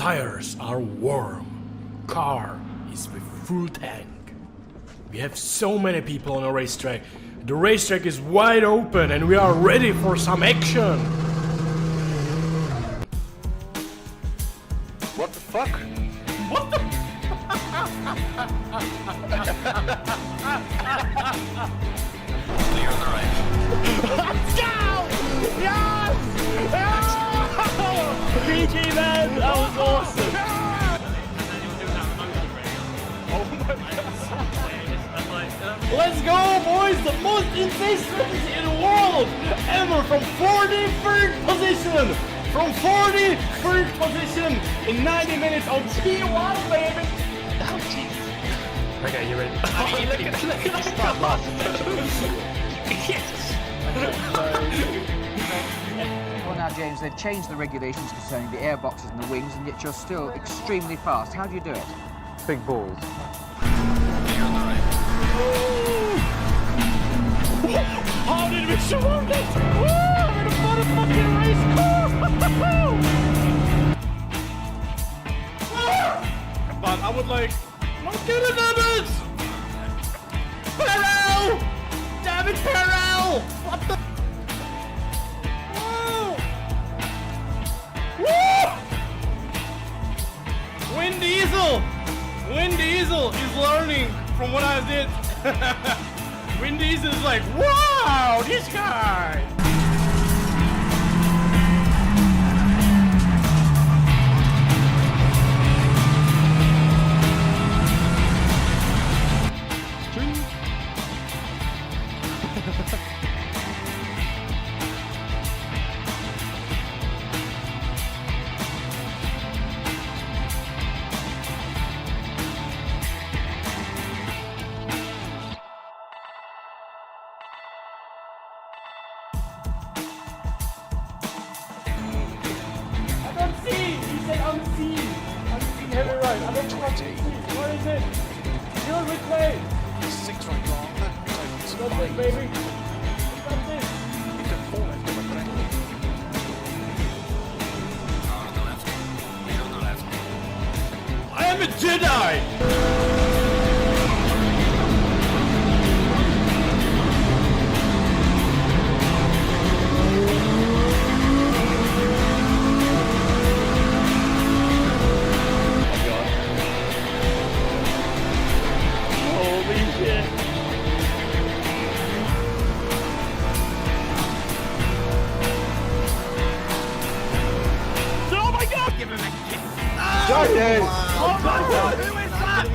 tires are warm. Car is with full tank. We have so many people on a racetrack. The racetrack is wide open and we are ready for some action. What the fuck? What the? Clear on the right. Let's go! Yes! PG man, that was awesome. Let's go, boys! The most insane strategy in the world ever from 43rd position! From 43rd position in 90 minutes on T1, baby! Oh, jeez. Okay, you ready? I mean, look at the start last. Yes! Well now, James, they've changed the regulations concerning the airboxes and the wings, and yet you're still extremely fast. How do you do it? Big balls. Clear on the right. How did we survive this? Woo! I'm in a motherfucking race car! But I would like... Not get it, damn it! Perel! Damn it, Perel! What the... Woo! Woo! Vin Diesel! Vin Diesel is learning from what I did. Vin Diesel is like, wow, this guy! Unseen! He said unseen! Unseen heavy right. I don't fucking see. What is it? You're reclaim! 6 right long. That's it, baby. That's it. You can fall left over correctly. Car on the left. Clear on the left. I am a Jedi! Holy shit. Oh my god! Give him a kiss. Jardier! Oh my god! Who is that?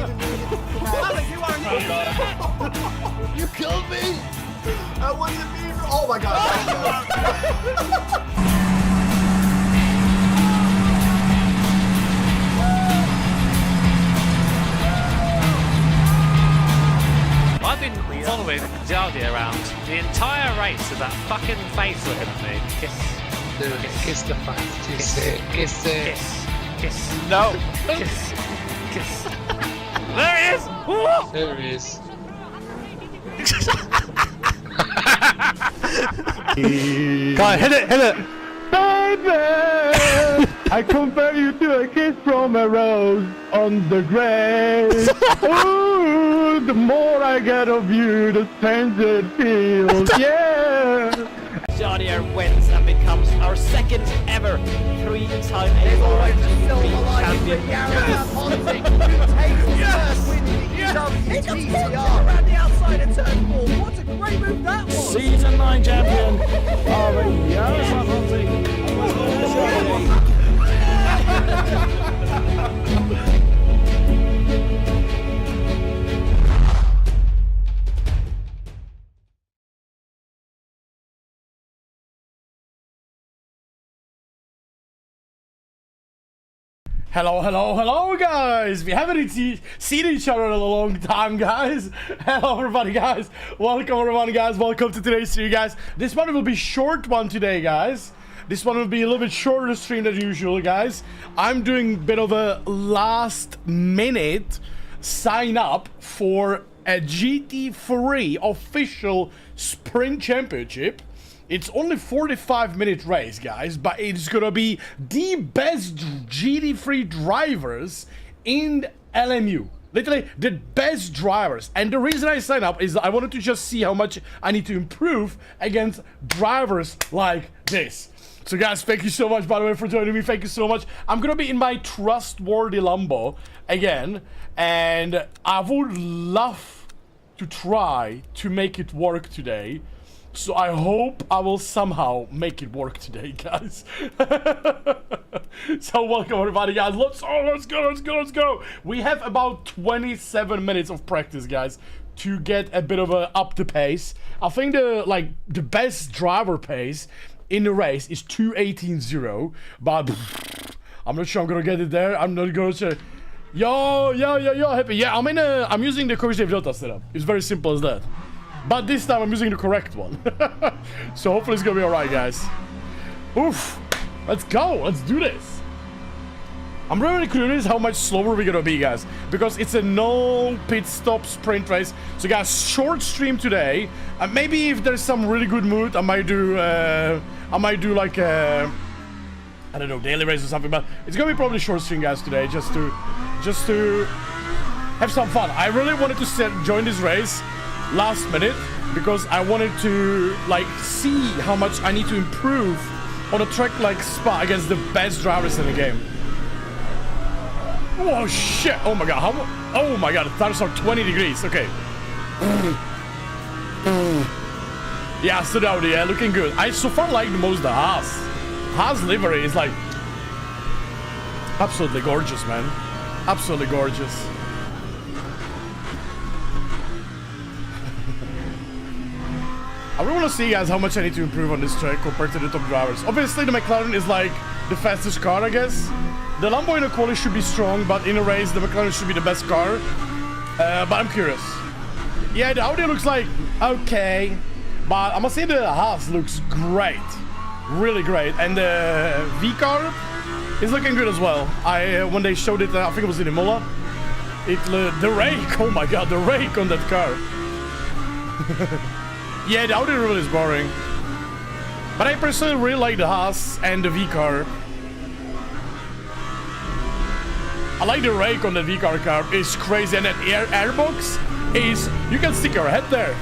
Alex, you are an idiot! You killed me! I wasn't being. Oh my god! I've been following Jardier around the entire race with that fucking face looking at me. Kiss. Kiss the face. Kiss it. Kiss it. Kiss. Kiss. No! Kiss. Kiss. There he is! Woo! There he is. Guy, hit it, hit it! Baby, I compare you to a kiss from a rose on the grave. Ooh, the more I get of you, the stranger it feels. Yeah. Jardier wins and becomes our second ever three-time GT3 champion. He comes around the outside of turn 4. What a great move that was! Season 9 champion of Hello guys! We haven't seen each other in a long time, guys. Hello everybody, guys. Welcome everyone, guys. Welcome to today's stream, guys. This one will be short one today, guys. This one will be a little bit shorter stream than usual, guys. I'm doing a bit of a last minute sign up for a GT3 official sprint championship. It's only 45-minute race, guys, but it's gonna be the best GT3 drivers in LMU. Literally, the best drivers. And the reason I signed up is I wanted to just see how much I need to improve against drivers like this. So guys, thank you so much, by the way, for joining me. Thank you so much. I'm gonna be in my trustworthy Lambo again, and I would love to try to make it work today. So I hope I will somehow make it work today, guys. So welcome everybody, guys. Let's go. We have about 27 minutes of practice, guys, to get a bit of a up the pace. I think the best driver pace in the race is 2:18.0, but I'm not sure I'm gonna get it there. I'm not gonna say, yo, happy. Yeah, I'm using the Corrige Delta setup. It's very simple as that. But this time I'm using the correct one. So hopefully it's gonna be alright, guys. Oof. Let's go. Let's do this. I'm really curious how much slower we're gonna be, guys, because it's a no pit stop sprint race. So guys, short stream today. Maybe if there's some really good mood, I might do like a, I don't know, daily race or something, but it's gonna be probably short stream, guys, today, just to have some fun. I really wanted to join this race last minute because I wanted to like see how much I need to improve on a track like Spa against the best drivers in the game. Oh shit! Oh my god! Oh my god! The tires are 20 degrees. Okay. Yeah, stood out. Yeah, looking good. I so far like the most the Haas. Haas livery is like absolutely gorgeous, man. Absolutely gorgeous. I really want to see, guys, how much I need to improve on this track compared to the top drivers. Obviously, the McLaren is like the fastest car, I guess. The Lambo in a quali should be strong, but in a race, the McLaren should be the best car. But I'm curious. Yeah, the Audi looks like okay, but I must say the Haas looks great, really great, and the V car is looking good as well. When they showed it, I think it was in Imola. The rake, oh my god, the rake on that car. Yeah, the Audi really is boring. But I personally really like the Haas and the V-car. I like the rake on the V-car car. It's crazy. And that airbox is... You can stick your head there.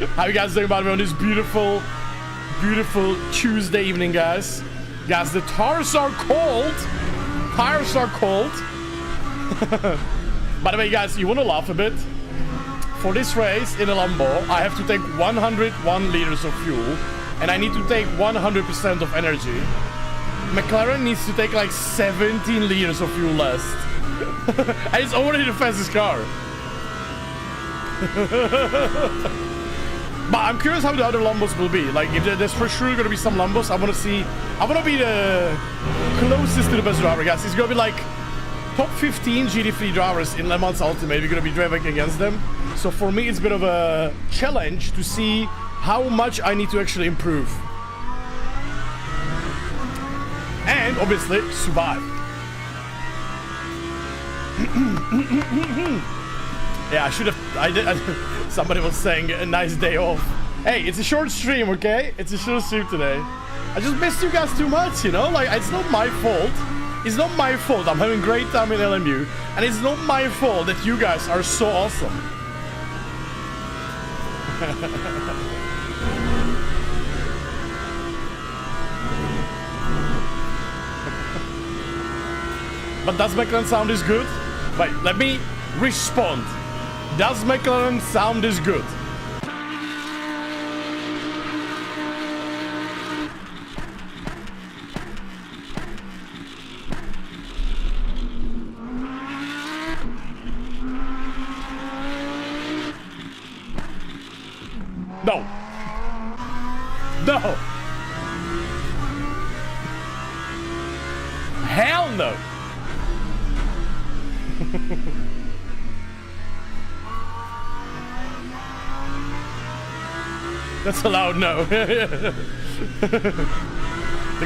How you guys doing, by the way, on this beautiful, beautiful Tuesday evening, guys? Guys, the tires are cold. Tires are cold. By the way, guys, you want to laugh a bit? For this race in a Lambo, I have to take 101 liters of fuel, and I need to take 100% of energy. McLaren needs to take like 17 liters of fuel less. And it's already the fastest car. But I'm curious how the other Lambos will be. Like, if there's for sure going to be some Lambos, I want to be the closest to the best driver, guys. It's going to be like top 15 GT3 drivers in Le Mans Ultimate. We're going to be driving against them. So for me, it's a bit of a challenge to see how much I need to actually improve. And obviously, survive. Yeah, I should have... somebody was saying a nice day off. Hey, it's a short stream, okay? It's a short stream today. I just missed you guys too much, you know? Like, it's not my fault. It's not my fault. I'm having a great time in LMU. And it's not my fault that you guys are so awesome. But does McLaren sound is good? Wait, let me respond. Does McLaren sound is good? No. No. Hell no. That's a loud no. The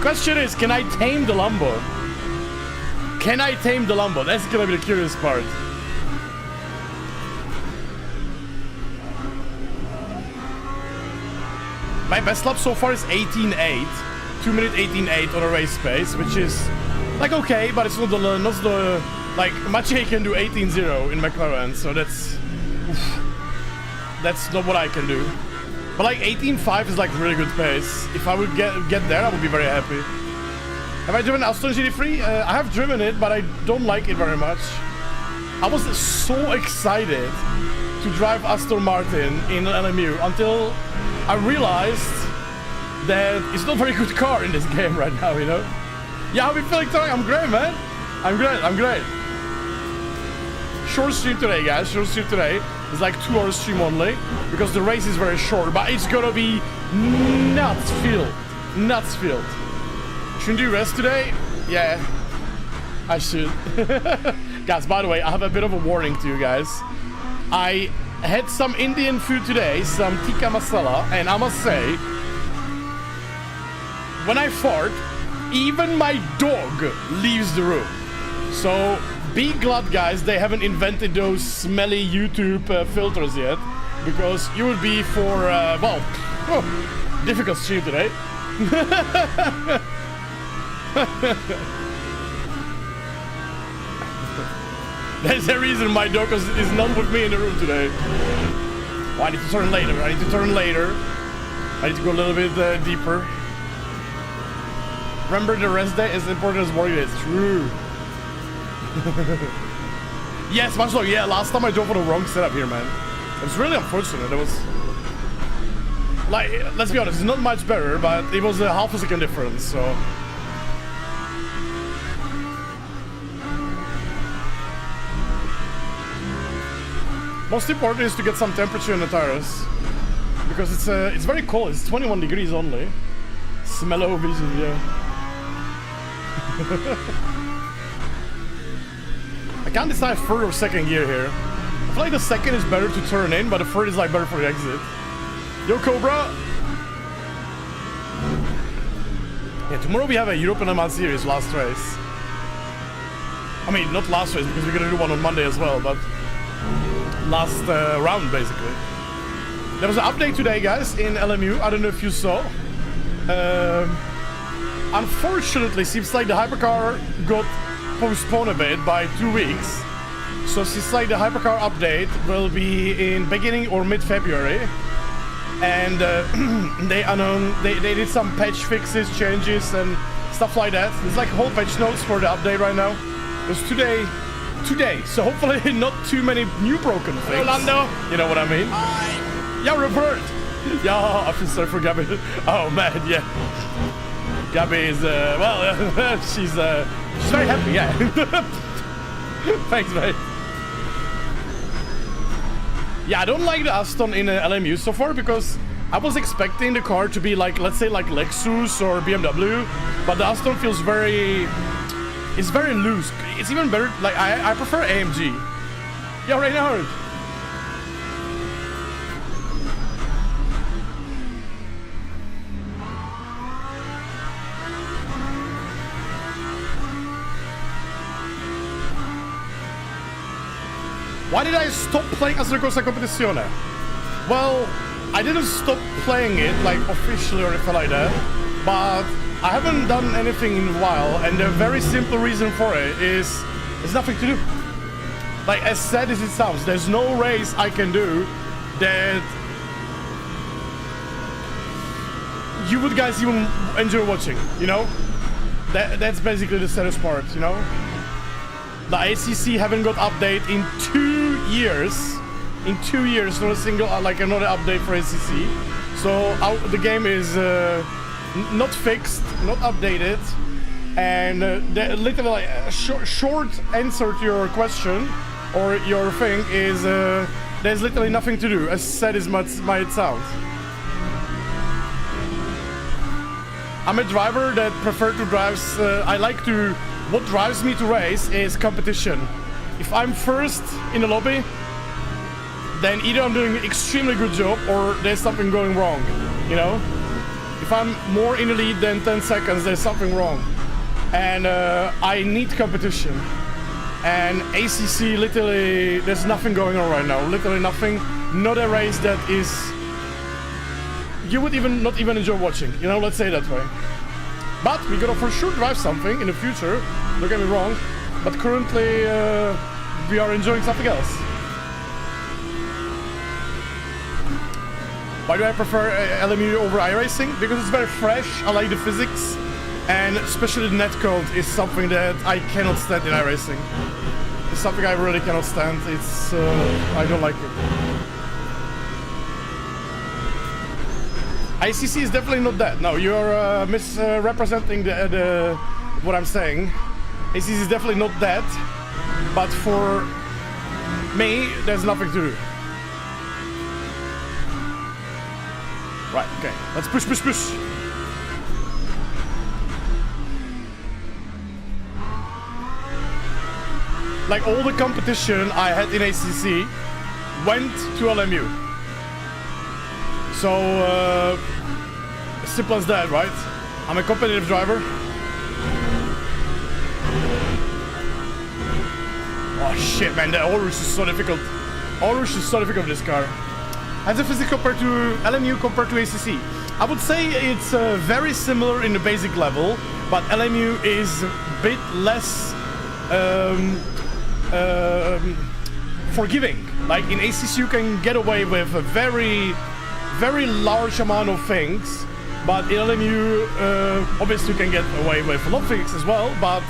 question is, can I tame the Lambo? Can I tame the Lambo? That's gonna be the curious part. My best lap so far is 18.8. 2 minute 18.8 on a race pace, which is like okay, but it's not the like Maciej can do 18.0 in McLaren, so that's not what I can do. But like 18.5 is like really good pace. If I would get there, I would be very happy. Have I driven Aston GT3? I have driven it, but I don't like it very much. I was so excited to drive Aston Martin in LMU until I realized that it's not a very good car in this game right now, you know? Yeah, how are we feeling today? I'm great, man. I'm great. Short stream today, guys. Short stream today. It's like 2 hours stream only because the race is very short, but it's gonna be nuts filled. Shouldn't you rest today? Yeah, I should. Guys, by the way, I have a bit of a warning to you guys. I had some Indian food today, some tikka masala, and I must say, when I fart, even my dog leaves the room. So be glad, guys, they haven't invented those smelly YouTube filters yet, because you would be for, well, difficult stream today. That's the reason my dog is not with me in the room today. Oh, I need to turn later. I need to go a little bit deeper. Remember, the rest day is as important as working day. It's true. Yes, much like, yeah, last time I drove on the wrong setup here, man. It was really unfortunate. It was... like, let's be honest, it's not much better, but it was a half a second difference, so... Most important is to get some temperature in the tires, because it's very cold. It's 21 degrees only. Smello vision, yeah. I can't decide third or second gear here. I feel like the second is better to turn in, but the third is like better for the exit. Yo, Cobra! Yeah, tomorrow we have a European Le Mans Series last race. I mean, not last race, because we're gonna do one on Monday as well, but last round, basically. There was an update today, guys, in LMU. I don't know if you saw. Unfortunately, seems like the hypercar got postponed a bit by 2 weeks. So it seems like the hypercar update will be in beginning or mid-February. And they did some patch fixes, changes, and stuff like that. There's like whole patch notes for the update right now. It was today, so hopefully not too many new broken things. Orlando, you know what I mean? Hi. Yeah, Rupert. Yeah, I feel sorry for Gabby. Oh man, yeah. Gabby is well, she's very happy, yeah. Thanks, mate. Yeah, I don't like the Aston in LMU so far because I was expecting the car to be like, let's say, like Lexus or BMW, but the Aston feels very. It's very loose. It's even better. Like I prefer AMG. Yeah, Reinhard. Why did I stop playing Astrocorsa Competizione? Well, I didn't stop playing it like officially or anything like that, but I haven't done anything in a while, and the very simple reason for it is there's nothing to do. Like, as sad as it sounds, there's no race I can do that you would guys even enjoy watching, you know? That's basically the saddest part, you know? The ACC haven't got update in 2 years. In 2 years, not a single, like another update for ACC. So the game is not fixed, not updated, and literally like, a short answer to your question or your thing is there's literally nothing to do, as sad as might sound. I'm a driver that prefer to drive. What drives me to race is competition. If I'm first in the lobby, then either I'm doing an extremely good job or there's something going wrong, you know? If I'm more in the lead than 10 seconds, there's something wrong. And I need competition. And ACC, literally, there's nothing going on right now. Literally nothing. Not a race that is you would not even enjoy watching. You know, let's say it that way. But we're gonna for sure drive something in the future. Don't get me wrong. But currently, we are enjoying something else. Why do I prefer LMU over iRacing? Because it's very fresh. I like the physics, and especially the netcode is something that I cannot stand in iRacing. It's something I really cannot stand. It's I don't like it. ICC is definitely not that. No, you're misrepresenting the what I'm saying. ICC is definitely not that, but for me, there's nothing to do. Right, okay, let's push. Like all the competition I had in ACC went to LMU. So, simple as that, right? I'm a competitive driver. Oh shit, man, the Orush is so difficult. Orush is so difficult with this car. As a physics compared to LMU compared to ACC, I would say it's very similar in the basic level, but LMU is a bit less forgiving. Like in ACC you can get away with a very large amount of things, but in LMU obviously you can get away with a lot of things as well, but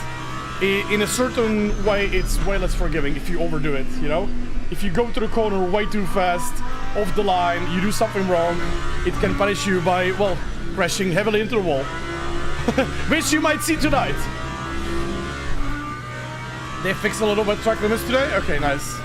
in a certain way it's way less forgiving if you overdo it, you know? If you go to the corner way too fast, off the line, you do something wrong, it can punish you by, well, crashing heavily into the wall. Which you might see tonight. They fixed a little bit track limits today? Okay, nice.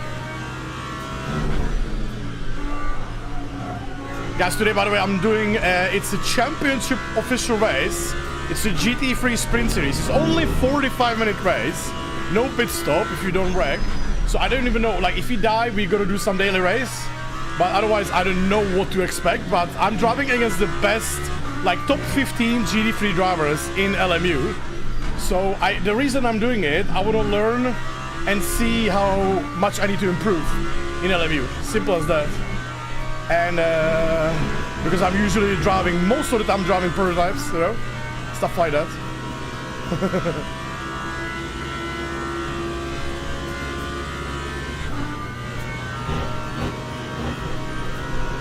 Guys, today, by the way, I'm doing, it's a championship official race. It's a GT3 sprint series. It's only 45-minute race. No pit stop if you don't wreck. So I don't even know, like, if you die, we're gonna do some daily race. But otherwise, I don't know what to expect. But I'm driving against the best, like, top 15 GT3 drivers in LMU. So the reason I'm doing it, I want to learn and see how much I need to improve in LMU. Simple as that. And because I'm usually driving, most of the time driving prototypes, you know, stuff like that.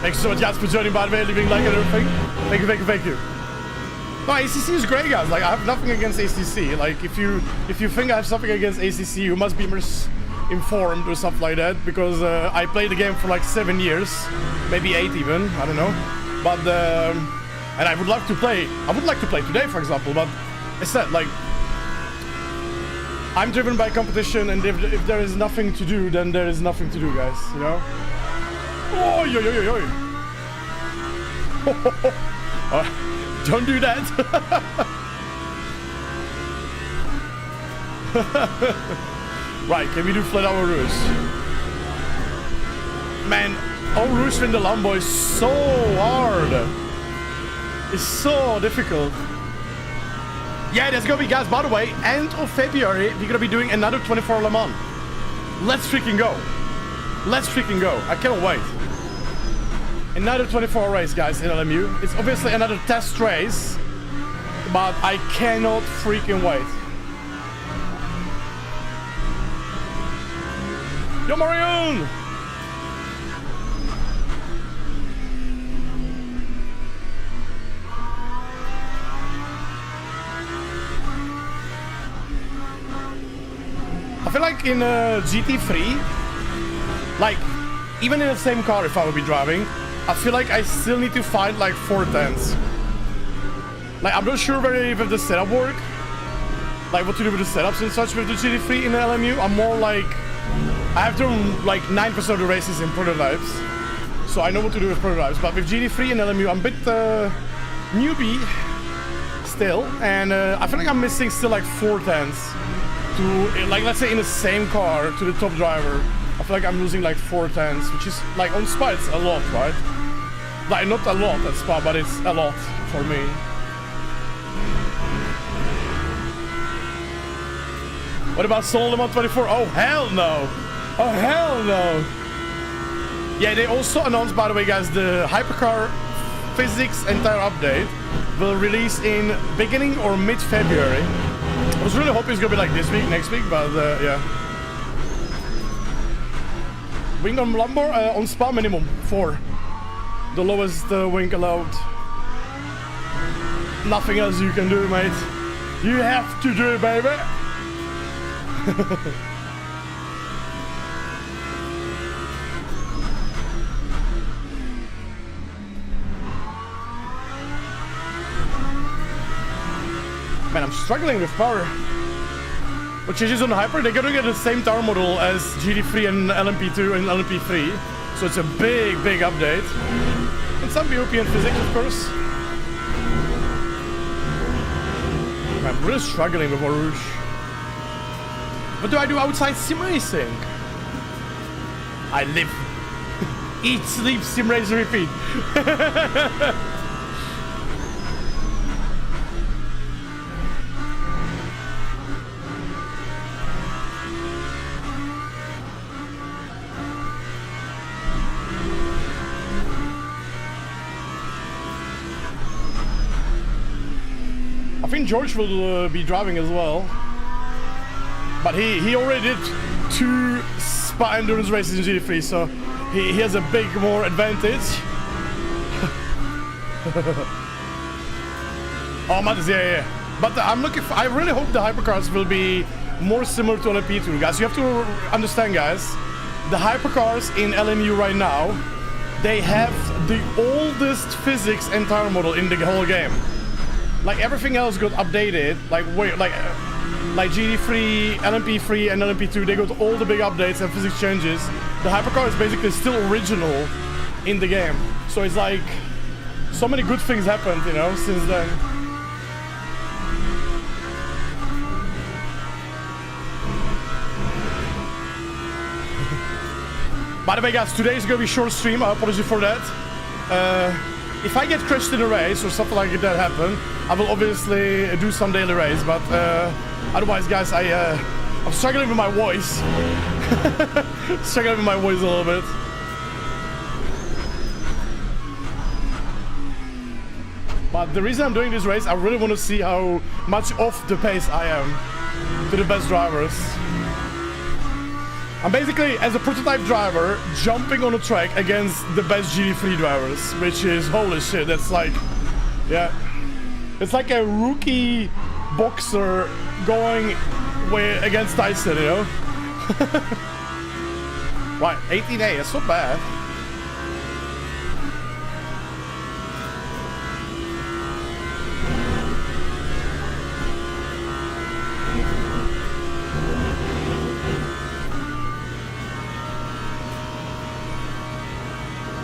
Thanks so much, guys, for joining, by the way, leaving a like and everything. Thank you. No, ACC is great, guys. Like, I have nothing against ACC. Like, if you think I have something against ACC, you must be misinformed or stuff like that, because I played the game for like 7 years, maybe 8 even, I don't know. But and I would like to play. I would like to play today, for example. But I said, like, I'm driven by competition, and if there is nothing to do, then there is nothing to do, guys. You know. Oh, yo. Don't do that. Right, can we do flat out Rouge? Man, Rouge in the Lambo is so hard. It's so difficult. Yeah, there's gonna be, guys, by the way, end of February, we're gonna be doing another 24 Le Mans. Let's freaking go. I cannot wait. Another 24 race, guys, in LMU. It's obviously another test race, but I cannot freaking wait. Yo, Marion! I feel like in GT3, like, even in the same car, if I would be driving, I feel like I still need to find like 410s. Like, I'm not sure very if the setup work, like what to do with the setups and such with the GT3 in the LMU. I'm more like, I have done like 9% of the races in prototypes, so I know what to do with prototypes. But with GT3 and LMU, I'm a bit newbie still, and I feel like I'm missing still like 410s to, like, let's say in the same car to the top driver. I feel like I'm losing like 410s, which is like on Spa it's a lot, right? Like, not a lot at Spa, but it's a lot for me. What about Solo Le Mans 24? Oh, hell no! Oh, hell no! Yeah, they also announced, by the way, guys, the Hypercar physics entire update will release in beginning or mid-February. I was really hoping it's gonna be like this week, next week, but yeah. Wing on lumbar on spa minimum 4. The lowest wing allowed. Nothing else you can do, mate. You have to do it, baby. Man, I'm struggling with power. What changes on the Hyper? They're gonna get the same tower model as GT3 and LMP2 and LMP3. So it's a big update. And some BOP and physics, of course. I'm really struggling with Rouge. What do I do outside sim racing? I live, eat, sleep, sim race, repeat. I think George will be driving as well, but he already did 2 Spa endurance races in GT3, so he has a big more advantage. Oh, Matters, yeah. But I'm looking for, I really hope the hypercars will be more similar to LMP2, guys. You have to understand, guys, the hypercars in LMU right now, they have the oldest physics and tire model in the whole game. Like everything else got updated, like GT3, LMP3 and LMP2, they got all the big updates and physics changes. The hypercar is basically still original in the game. So it's like, so many good things happened, you know, since then. By the way, guys, today is gonna be a short stream, I apologize for that. If I get crashed in a race or something like that happen, I will obviously do some daily race, but otherwise, guys, I'm struggling with my voice. Struggling with my voice a little bit. But the reason I'm doing this race, I really want to see how much off the pace I am to the best drivers. I'm basically, as a prototype driver, jumping on a track against the best GT3 drivers, which is, holy shit, that's like, yeah. It's like a rookie boxer going against Tyson, you know? Right, 18A, that's not bad.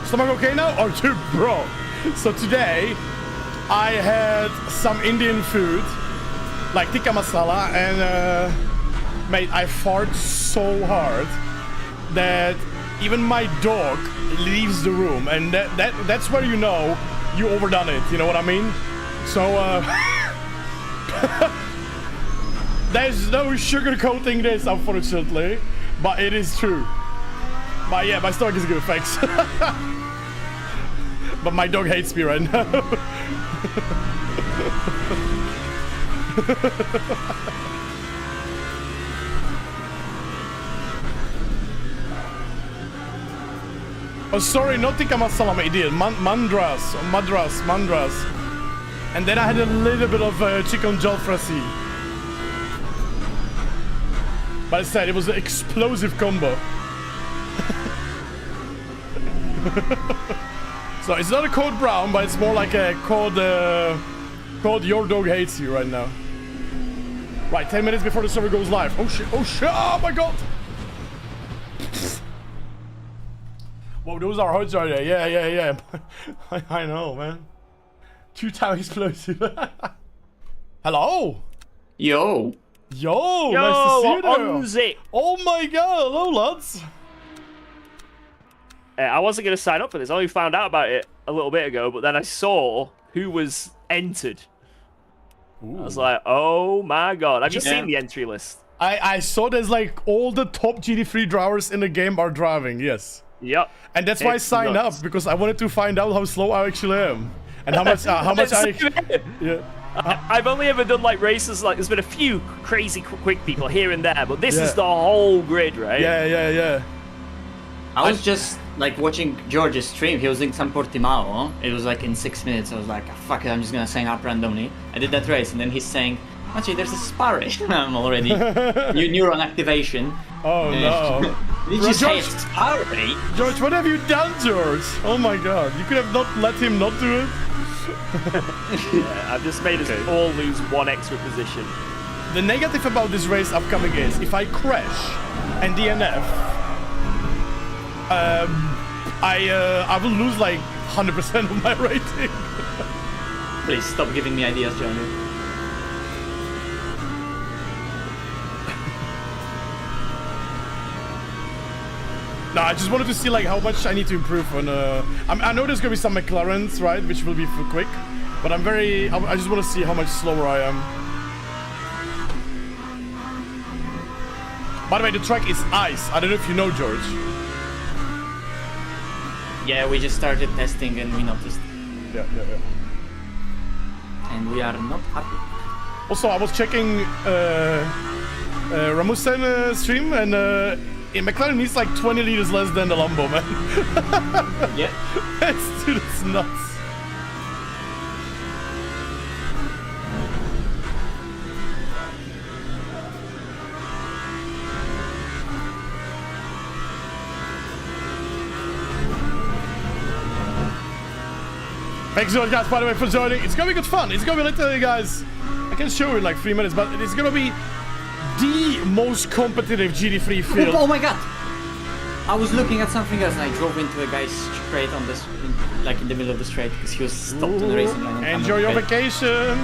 Stomach okay now? Oh, dude, bro. So today, I had some Indian food, like tikka masala, and mate, I fart so hard that even my dog leaves the room, and that's where you know you overdone it, you know what I mean? So, there's no sugarcoating this, unfortunately, but it is true. But yeah, my stomach is good, thanks. But my dog hates me right now. Oh, sorry, not tikka masala, my idiot. Mandras. And then I had a little bit of chicken jalfrezi. But I said it was an explosive combo. So it's not a code brown, but it's more like a code your dog hates you right now. Right, 10 minutes before the server goes live. Oh shit, oh my god! Whoa, those are hot right there. Yeah. I know, man. 2-time explosive. Hello? Yo, nice to see you there. Onzi. Oh my god, hello lads. I wasn't going to sign up for this. I only found out about it a little bit ago, but then I saw who was entered. Ooh. I was like, oh my god. Have you seen the entry list? I saw there's like all the top GT3 drivers in the game are driving, yes. Yep. And that's why I signed up, because I wanted to find out how slow I actually am. And how much yeah. I've only ever done like races like there's been a few crazy quick people here and there, but this is the whole grid, right? Yeah. I was just like watching George's stream. He was in San Portimao. It was like in 6 minutes. I was like, fuck it, I'm just gonna sign up randomly. I did that race, and then he's saying, actually, there's a sparring. I'm already neuron activation. Oh no! Did you say sparring? George, what have you done, George? Oh my God! You could have not let him not do it. Yeah, I've just made us all lose one extra position. The negative about this race upcoming is if I crash and DNF, I will lose like 100% of my rating. Please stop giving me ideas, Johnny. No, I just wanted to see like how much I need to improve on. I know there's gonna be some McLarens, right, which will be for quick, but I just want to see how much slower I am. By the way, the track is ice. I don't know if you know, George. Yeah, we just started testing and we noticed. Yeah. And we are not happy. Also, I was checking Ramusen's stream, and McLaren needs like 20 liters less than the Lambo, man. Yeah. Dude, it's nuts. Thanks so much, guys, by the way, for joining. It's gonna be good fun. It's gonna be literally, guys, I can show you in like 3 minutes, but it's gonna be the most competitive GT3 field. Oh my God! I was looking at something else and I drove into a guy straight on this, like in the middle of the straight, because he was stopped on the racing line. Enjoy your vacation.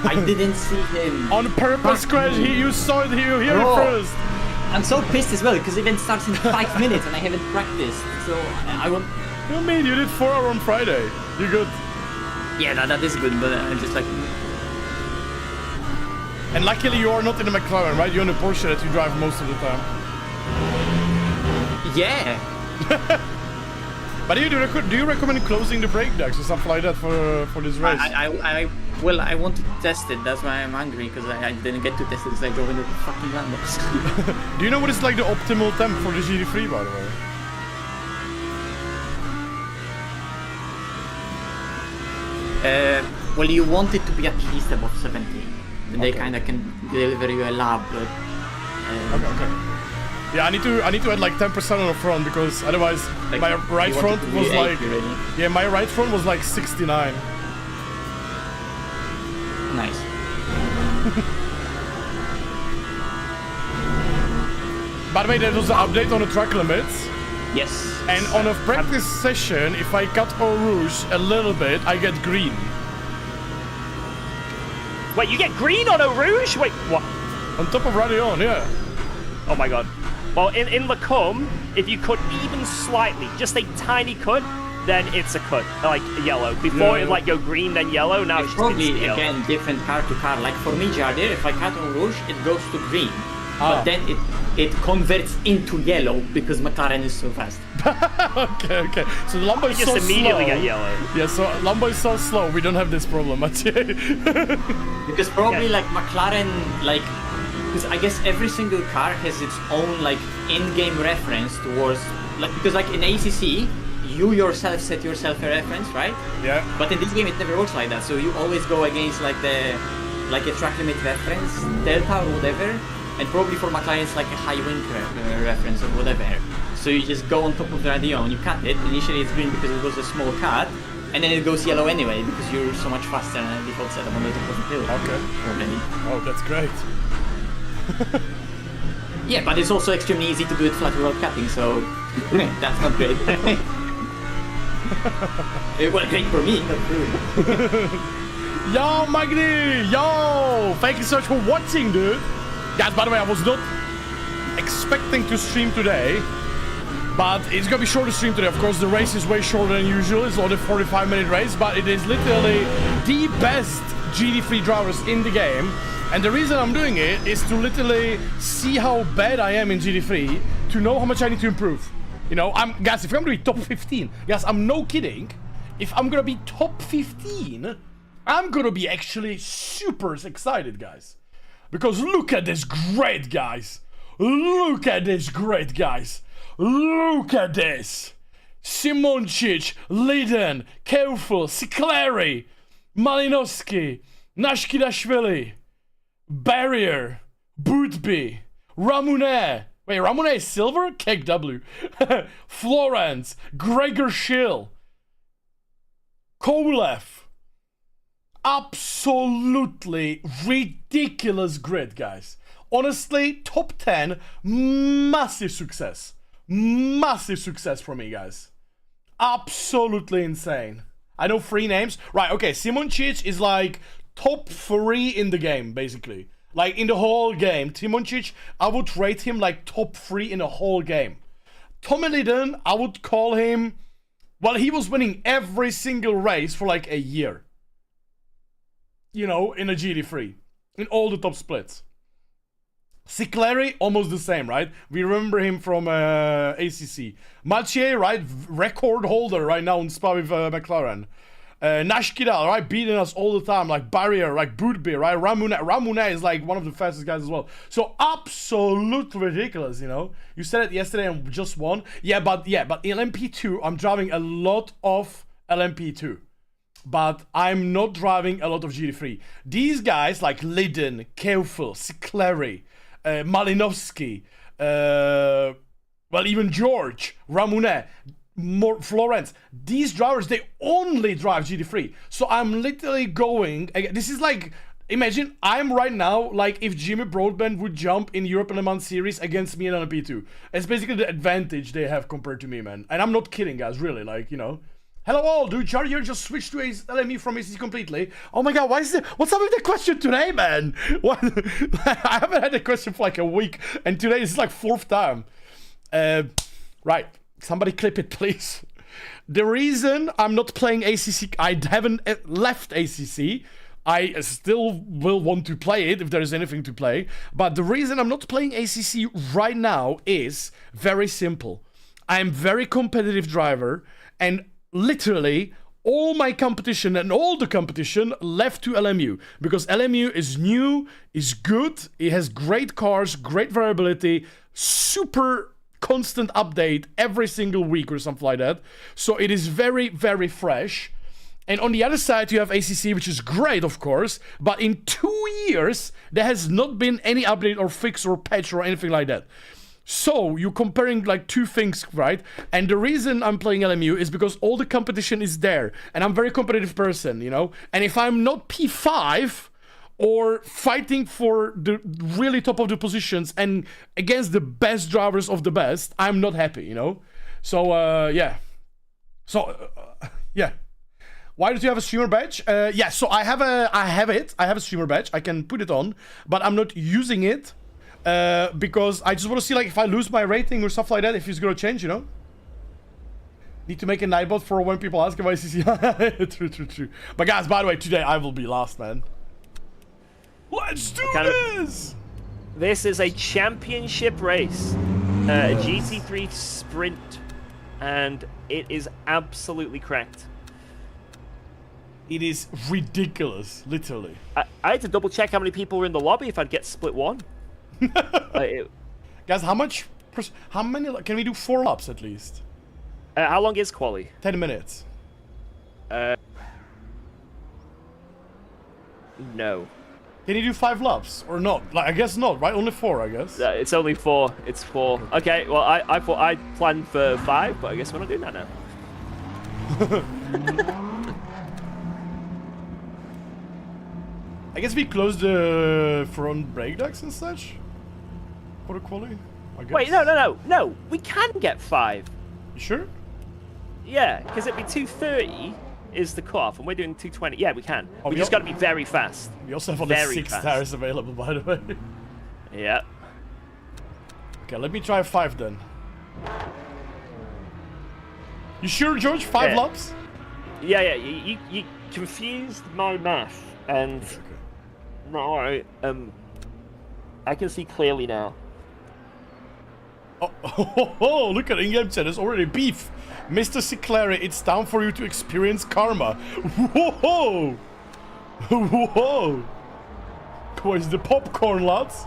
I didn't see him. On purpose, Crash. You saw it here it first. I'm so pissed as well because the event starts in 5 minutes and I haven't practiced. So I want. What do you mean? You did 4 hours on Friday. You're good. Yeah, that is good, but I'm just like. And luckily you are not in a McLaren, right? You're in a Porsche that you drive most of the time. Yeah. But do you recommend closing the brake decks or something like that for this race? Well, I want to test it. That's why I'm angry, because I didn't get to test it because I drove into the fucking Lambos. Do you know what is like the optimal temp for the GT3, by the way? Well, you want it to be at least above 70. Then they kind of can deliver you a lap. But, okay. Yeah, I need to add like 10% on the front, because otherwise like my right front was like my right front was like 69. Nice. By the way, there was an update on the track limits. Yes. And on a practice session, if I cut Eau Rouge a little bit, I get green. Wait, you get green on Eau Rouge? Wait, what? On top of Jardier, yeah. Oh my God. Well, in Lacombe, if you cut even slightly, just a tiny cut, then it's a cut, like yellow. Before it'd like go green, then yellow. Now it's probably just again different car to car. Like for me, Jardier, if I cut on Rouge, it goes to green. But then it converts into yellow because McLaren is so fast. Okay. So the Lambo is so slow. Just immediately get yellow. Yeah, so Lambo is so slow. We don't have this problem, actually. Because probably like McLaren, like, because I guess every single car has its own like in-game reference towards, like, because like in ACC, you yourself set yourself a reference, right? Yeah. But in this game, it never works like that. So you always go against like a track limit reference, delta or whatever. And probably for McLaren, it's like a high wing reference or whatever. So you just go on top of the radio and you cut it. Initially it's green because it was a small cut, and then it goes yellow anyway because you're so much faster than the default setup on the top of the hill. Okay. Already. Oh, that's great. Yeah, but it's also extremely easy to do it flat without cutting, so that's not great. Well, great for me, not for you. Yo, Magni! Yo! Thank you so much for watching, dude. Guys, by the way, I was not expecting to stream today, but it's gonna be shorter stream today. Of course, the race is way shorter than usual. It's only a 45-minute race, but it is literally the best GT3 drivers in the game. And the reason I'm doing it is to literally see how bad I am in GT3, to know how much I need to improve. You know, guys, if I'm gonna be top 15, guys, I'm no kidding. if I'm gonna be top 15, I'm gonna be actually super excited, guys. Because look at this grid, guys. Look at this grid, guys. Look at this. Simoncic, Liden, Keufel, Sikleri, Malinowski, Nashkidashvili, Barrier, Bootby, Ramune. Wait, Ramune is silver? Cake W. Florence, Gregor Schill, Kolev. Absolutely ridiculous grid, guys. Honestly, top 10, massive success. Massive success for me, guys. Absolutely insane. I know 3 names. Right, okay, Simoncic is like top 3 in the game, basically. Like, in the whole game. Simoncic, I would rate him like top 3 in the whole game. Tommy Lydon, I would call him... Well, he was winning every single race for like a year. You know, in a GT3. In all the top splits. Sikleri, almost the same, right? We remember him from ACC. Mathieu, right? Record holder right now in Spa with McLaren. Nashkidal, right? Beating us all the time. Like Barrier, like Bootby, right? Ramune is like one of the fastest guys as well. So absolutely ridiculous, you know? You said it yesterday and just won. Yeah, but in LMP2, I'm driving a lot of LMP2. But I'm not driving a lot of GT3. These guys like Lydon, Keufel, Sikleri, Malinowski, well, even George, Ramune, Florence. These drivers, they only drive GT3. So I'm literally going... This is like... Imagine I'm right now, like, if Jimmy Broadbent would jump in European Le Mans Series against me in LMP2. It's basically the advantage they have compared to me, man. And I'm not kidding, guys, really. Like, you know... Hello all, dude. Jardier just switched to LMU from ACC completely. Oh my god, what's up with the question today, man? What? I haven't had a question for like a week, and today is like 4th time. Right, somebody clip it, please. The reason I'm not playing ACC, I haven't left ACC. I still will want to play it if there is anything to play. But the reason I'm not playing ACC right now is very simple. I'm very competitive driver, and literally all my competition and all the competition left to LMU because LMU is new, is good, it has great cars, great variability, super constant update every single week or something like that. So it is very, very fresh. And on the other side, you have ACC, which is great, of course, but in 2 years, there has not been any update or fix or patch or anything like that. So, you're comparing like 2 things, right? And the reason I'm playing LMU is because all the competition is there. And I'm a very competitive person, you know? And if I'm not P5 or fighting for the really top of the positions and against the best drivers of the best, I'm not happy, you know? So, yeah. So, yeah. Why did you have a streamer badge? Yeah, so I have a streamer badge. I can put it on, but I'm not using it. Because I just want to see like if I lose my rating or stuff like that, if it's gonna change, you know? Need to make a nightbot for when people ask if I see. True. But guys, by the way, today I will be last, man. Let's do this! This is a championship race. A GT3 sprint. And it is absolutely cracked. It is ridiculous, literally. I had to double check how many people were in the lobby if I'd get split 1. Guys, how many can we do 4 laps at least? How long is quali? 10 minutes. No. Can you do 5 laps or not? Like, I guess not, right? Only 4, I guess. It's only 4. It's 4. Okay, well, I thought I planned for 5, but I guess we're not doing that now. I guess we closed the front brake ducts and such for the quali. I guess. Wait, no. We can get 5. You sure? Yeah, because it'd be 230 is the cutoff, and we're doing 220. Yeah, we can. Oh, we just got to be very fast. We also have only 6 tires available, by the way. Yeah. Okay, let me try 5 then. You sure, George? 5 laps? Yeah. You confused my math, and no, I can see clearly now. Oh, look at in-game chat. There's already beef. Mr. Siclari, it's time for you to experience karma. Whoa! Whoa! Where's the popcorn, lads?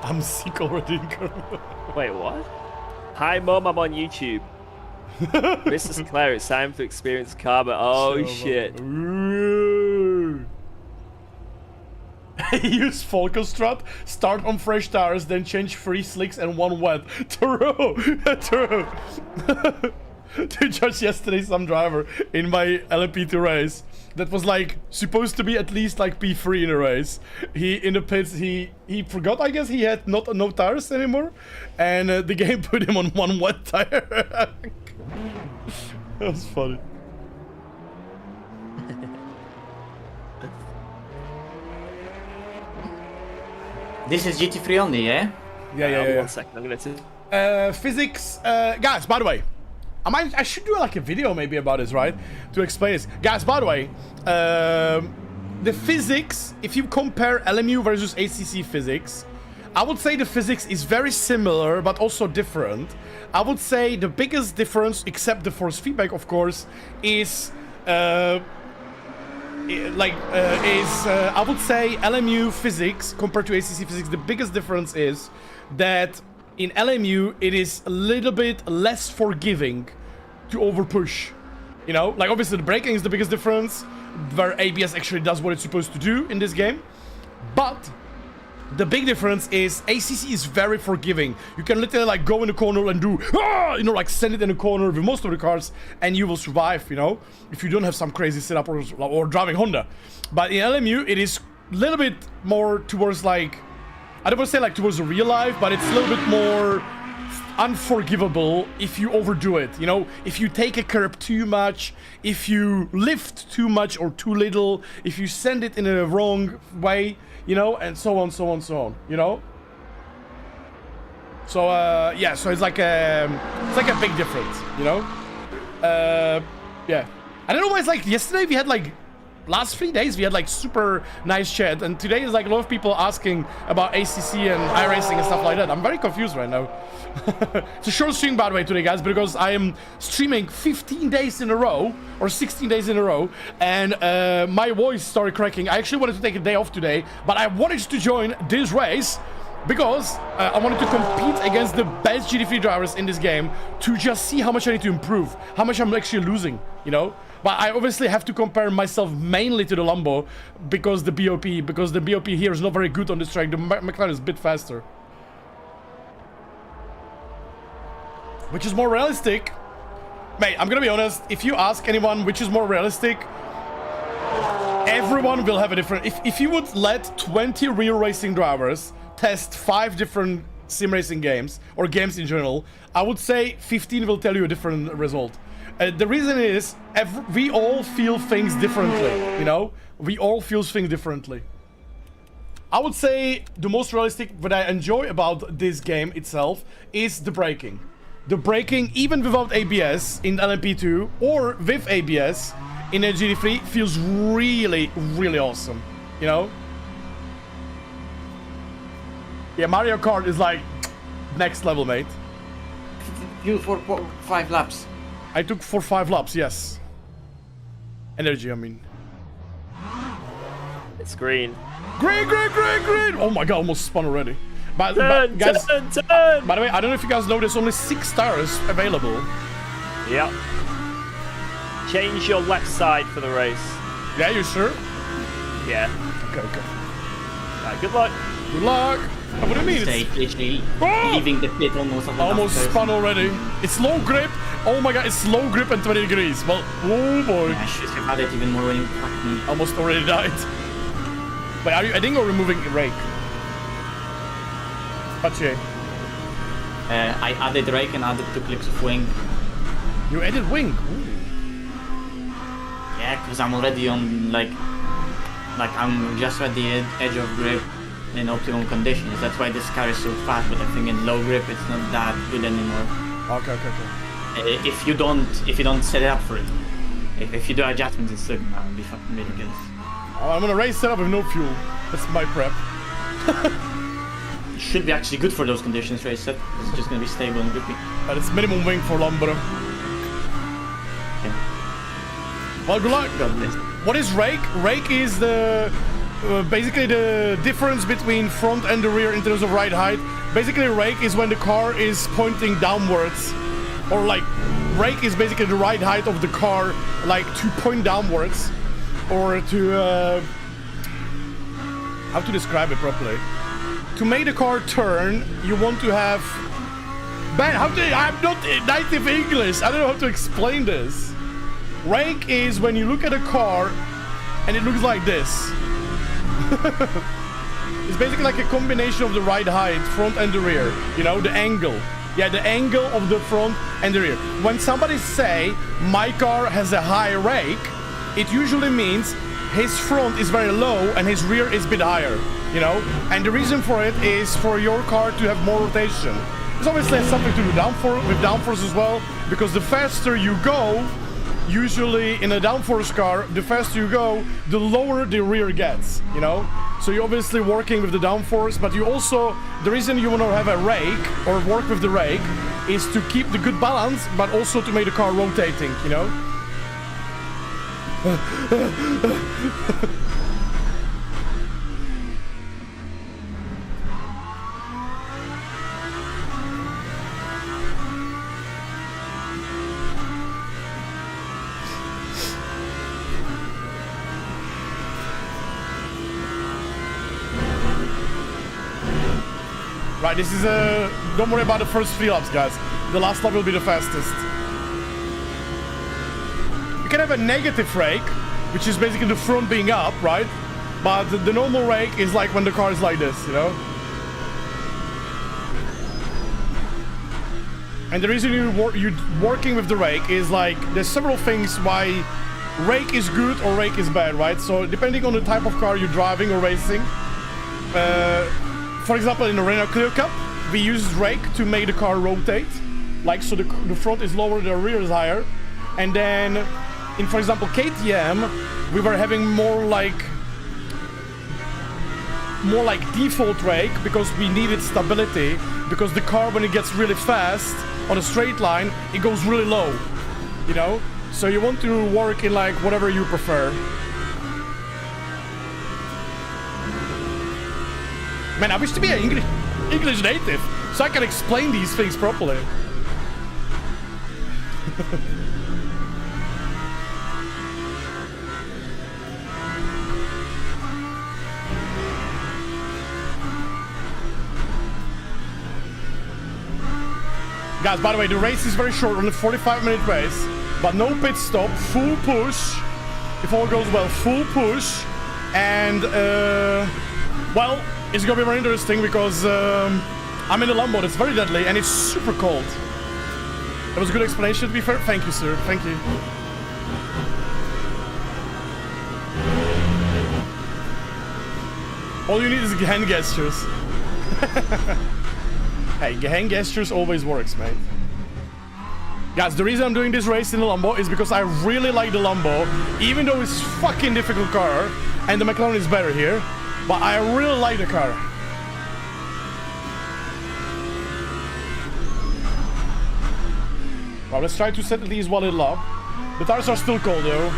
I'm sick already in karma. Wait, what? Hi, Mom, I'm on YouTube. Mr. Sinclair, it's time to experience karma. Oh, shit. Use Falkenstrut, start on fresh tires, then change 3 slicks and 1 wet. True! True! To judge yesterday some driver in my LMP2 race that was like supposed to be at least like P3 in a race. He in the pits he forgot, I guess he had no tires anymore, and the game put him on 1 wet tire. That was funny. This is GT3 only, yeah? Yeah. 1 second, I'm gonna see. Physics, guys, by the way, I should do like a video maybe about this, right? To explain this. Guys, by the way, the physics, if you compare LMU versus ACC physics, I would say the physics is very similar, but also different. I would say the biggest difference, except the force feedback, of course, is, I would say LMU physics compared to ACC physics, the biggest difference is that in LMU, it is a little bit less forgiving to overpush. You know, like obviously the braking is the biggest difference, where ABS actually does what it's supposed to do in this game. But the big difference is ACC is very forgiving. You can literally like go in the corner and do, you know, like send it in the corner with most of the cars, and you will survive, you know, if you don't have some crazy setup or driving Honda. But in LMU, it is a little bit more towards like, I don't want to say like towards the real life, but it's a little bit more unforgivable if you overdo it. You know, if you take a curb too much, if you lift too much or too little, if you send it in a wrong way, you know, and so on, you know. So yeah, so it's like a big difference, you know. Yeah, I don't know why it's like yesterday we had like. Last 3 days we had like super nice chat, and today is like a lot of people asking about ACC and iRacing and stuff like that. I'm very confused right now. It's a short stream, by the way, today, guys, because I am streaming 15 days in a row or 16 days in a row, and my voice started cracking. I actually wanted to take a day off today, but I wanted to join this race because I wanted to compete against the best GT3 drivers in this game to just see how much I need to improve, how much I'm actually losing, you know. But I obviously have to compare myself mainly to the Lambo because the BOP here is not very good on this track. The McLaren is a bit faster. Which is more realistic? Mate, I'm gonna be honest, if you ask anyone which is more realistic, everyone will have a different... If you would let 20 real racing drivers test 5 different sim racing games, or games in general, I would say 15 will tell you a different result. The reason is, we all feel things differently, you know? We all feel things differently. I would say the most realistic, what I enjoy about this game itself, is the braking. The braking, even without ABS in LMP2, or with ABS in a GT3, feels really, really awesome, you know? Yeah, Mario Kart is like, next level, mate. You for 5 laps. I took 5 laps, yes. Energy, I mean. It's green. Green! Oh my god, almost spun already. But guys, turn! By the way, I don't know if you guys know, there's only 6 tires available. Yep. Change your left side for the race. Yeah, you sure? Yeah. Okay. Right, good luck. Good luck. What do you mean? It's literally Oh! leaving the pit almost. Almost spun already. It's low grip. Oh my god, it's low grip and 20 degrees. Well, oh boy. I should have had it even more when you fucked me. Almost already died. Wait, are you adding or removing rake? Pache. I added rake and added 2 clicks of wing. You added wing? Ooh. Yeah, because I'm already on like I'm just at the edge of grip in optimum conditions. That's why this car is so fast. But I think in low grip it's not that good anymore. Okay. If you don't set it up for it, if you do adjustments, it's gonna be fucking ridiculous. Oh, I'm gonna race setup with no fuel. That's my prep. should be actually good for those conditions, race set. It's just gonna be stable and grippy. But it's minimum wing for Lambo. Well, good luck. God bless. What is rake? Rake is the basically the difference between front and the rear in terms of ride height. Basically, rake is when the car is pointing downwards, or like rake is basically the ride height of the car, like to point downwards, or to how to describe it properly. To make the car turn, you want to have. Man, I'm not native English. I don't know how to explain this. Rake is when you look at a car and it looks like this. It's basically like a combination of the ride height, front and the rear. You know, the angle. Yeah, the angle of the front and the rear. When somebody say, my car has a high rake, it usually means his front is very low and his rear is a bit higher. You know? And the reason for it is for your car to have more rotation. It's obviously has something to do with downforce as well, because the faster you go, usually in a downforce car, the faster you go, the lower the rear gets, you know? So you're obviously working with the downforce, but you also, the reason you want to have a rake or work with the rake is to keep the good balance, but also to make the car rotating, you know? Right, this is don't worry about the first 3 laps, guys. The last lap will be the fastest. You can have a negative rake, which is basically the front being up, right? But the normal rake is like when the car is like this, you know? And the reason you're working with the rake is like, there's several things why rake is good or rake is bad, right? So depending on the type of car you're driving or racing, for example, in the Renault Clio Cup, we use rake to make the car rotate. Like, so the front is lower, the rear is higher. And then, in, for example, KTM, we were having more like default rake because we needed stability. Because the car, when it gets really fast on a straight line, it goes really low, you know? So you want to work in like whatever you prefer. Man, I wish to be an English native, so I can explain these things properly. Guys, by the way, the race is very short, only 45-minute race, but no pit stop, full push. If all goes well, full push, and well, it's gonna be very interesting because I'm in a Lambo that's very deadly and it's super cold. That was a good explanation, to be fair. Thank you, sir. Thank you. All you need is hand gestures. Hey, hand gestures always works, mate. Guys, the reason I'm doing this race in the Lambo is because I really like the Lambo, even though it's a fucking difficult car, and the McLaren is better here. But I really like the car. Well, let's try to set at least 1 little up. The tires are still cold though.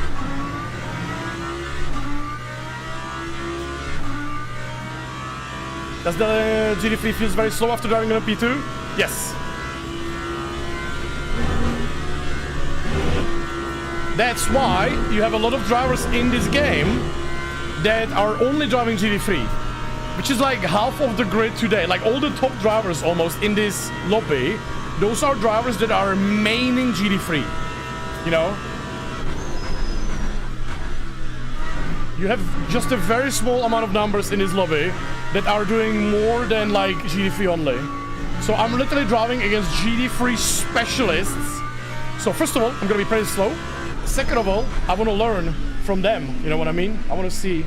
Does the GT3 feels very slow after driving on a P2? Yes. That's why you have a lot of drivers in this game that are only driving GT3, which is like half of the grid today. Like all the top drivers almost in this lobby, those are drivers that are maining GT3, you know? You have just a very small amount of numbers in this lobby that are doing more than like GT3 only. So I'm literally driving against GT3 specialists. So first of all, I'm gonna be pretty slow. Second of all, I want to learn from them, you know what I mean? I want to see.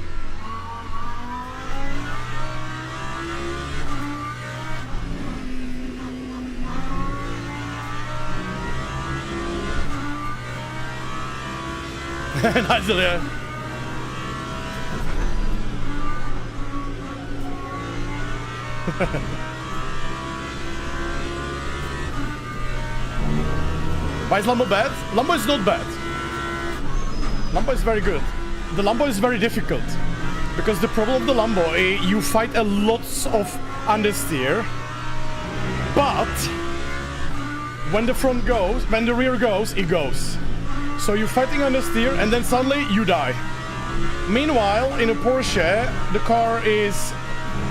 Nice, yeah. Why is Lambo bad? Lambo is not bad. Lambo is very good. The Lambo is very difficult. Because the problem of the Lambo, you fight a lot of understeer. But when the front goes, when the rear goes, it goes. So you're fighting understeer and then suddenly you die. Meanwhile, in a Porsche, the car is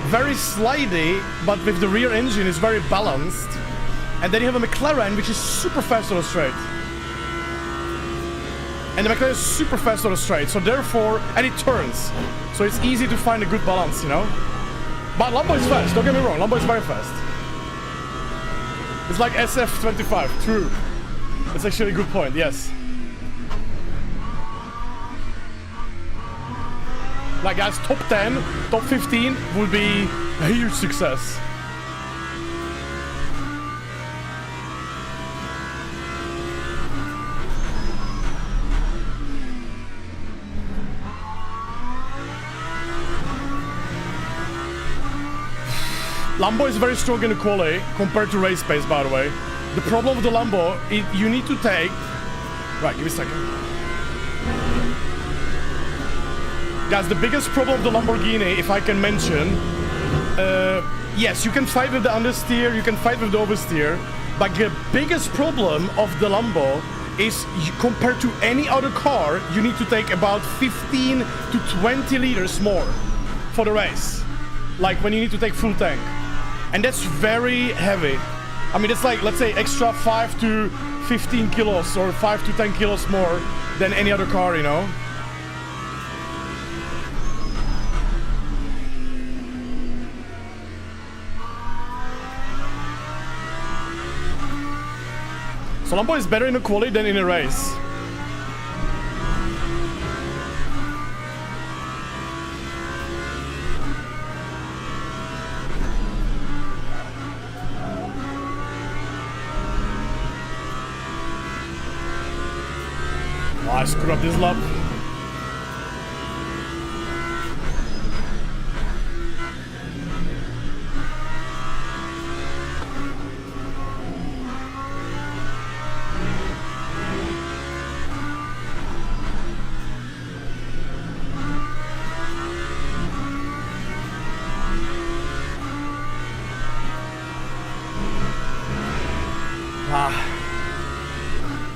very slidey, but with the rear engine is very balanced. And then you have a McLaren, which is super fast on a straight. And the McLaren is super fast on a straight, so therefore, and it turns. So it's easy to find a good balance, you know? But Lambo is fast, don't get me wrong, Lambo is very fast. It's like SF25, true. That's actually a good point, yes. Like guys, top 10, top 15 would be a huge success. Lambo is very strong in the quali compared to race pace, by the way. The problem with the Lambo, you need to take... Right, give me a second. Guys, the biggest problem of the Lamborghini, if I can mention, yes, you can fight with the understeer, you can fight with the oversteer, but the biggest problem of the Lambo is compared to any other car, you need to take about 15 to 20 liters more for the race. Like when you need to take full tank. And that's very heavy. I mean, it's like, let's say, extra 5 to 15 kilos or 5 to 10 kilos more than any other car, you know? So Lambo is better in a quali than in a race. Oh, I screwed up this lap.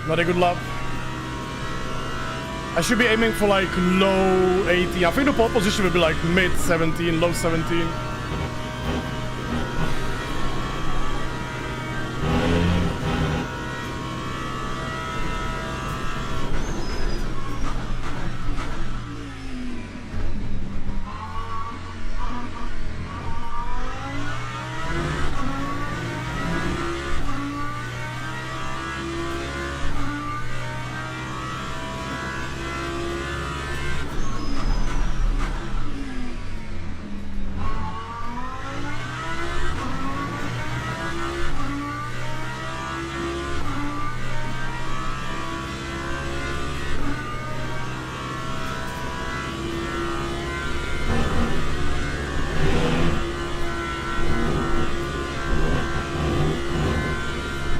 Not a good lap. I should be aiming for like low 18. I think the pole position would be like mid 17, low 17.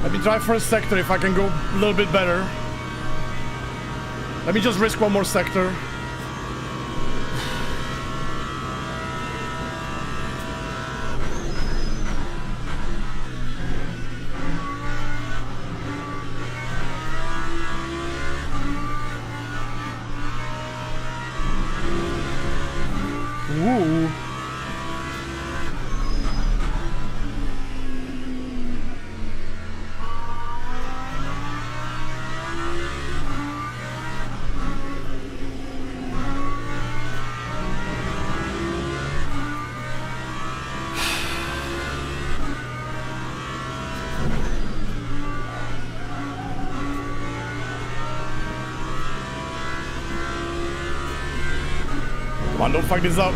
Let me try first sector if I can go a little bit better. Let me just risk one more sector. Ooh. Come on, don't fuck this up.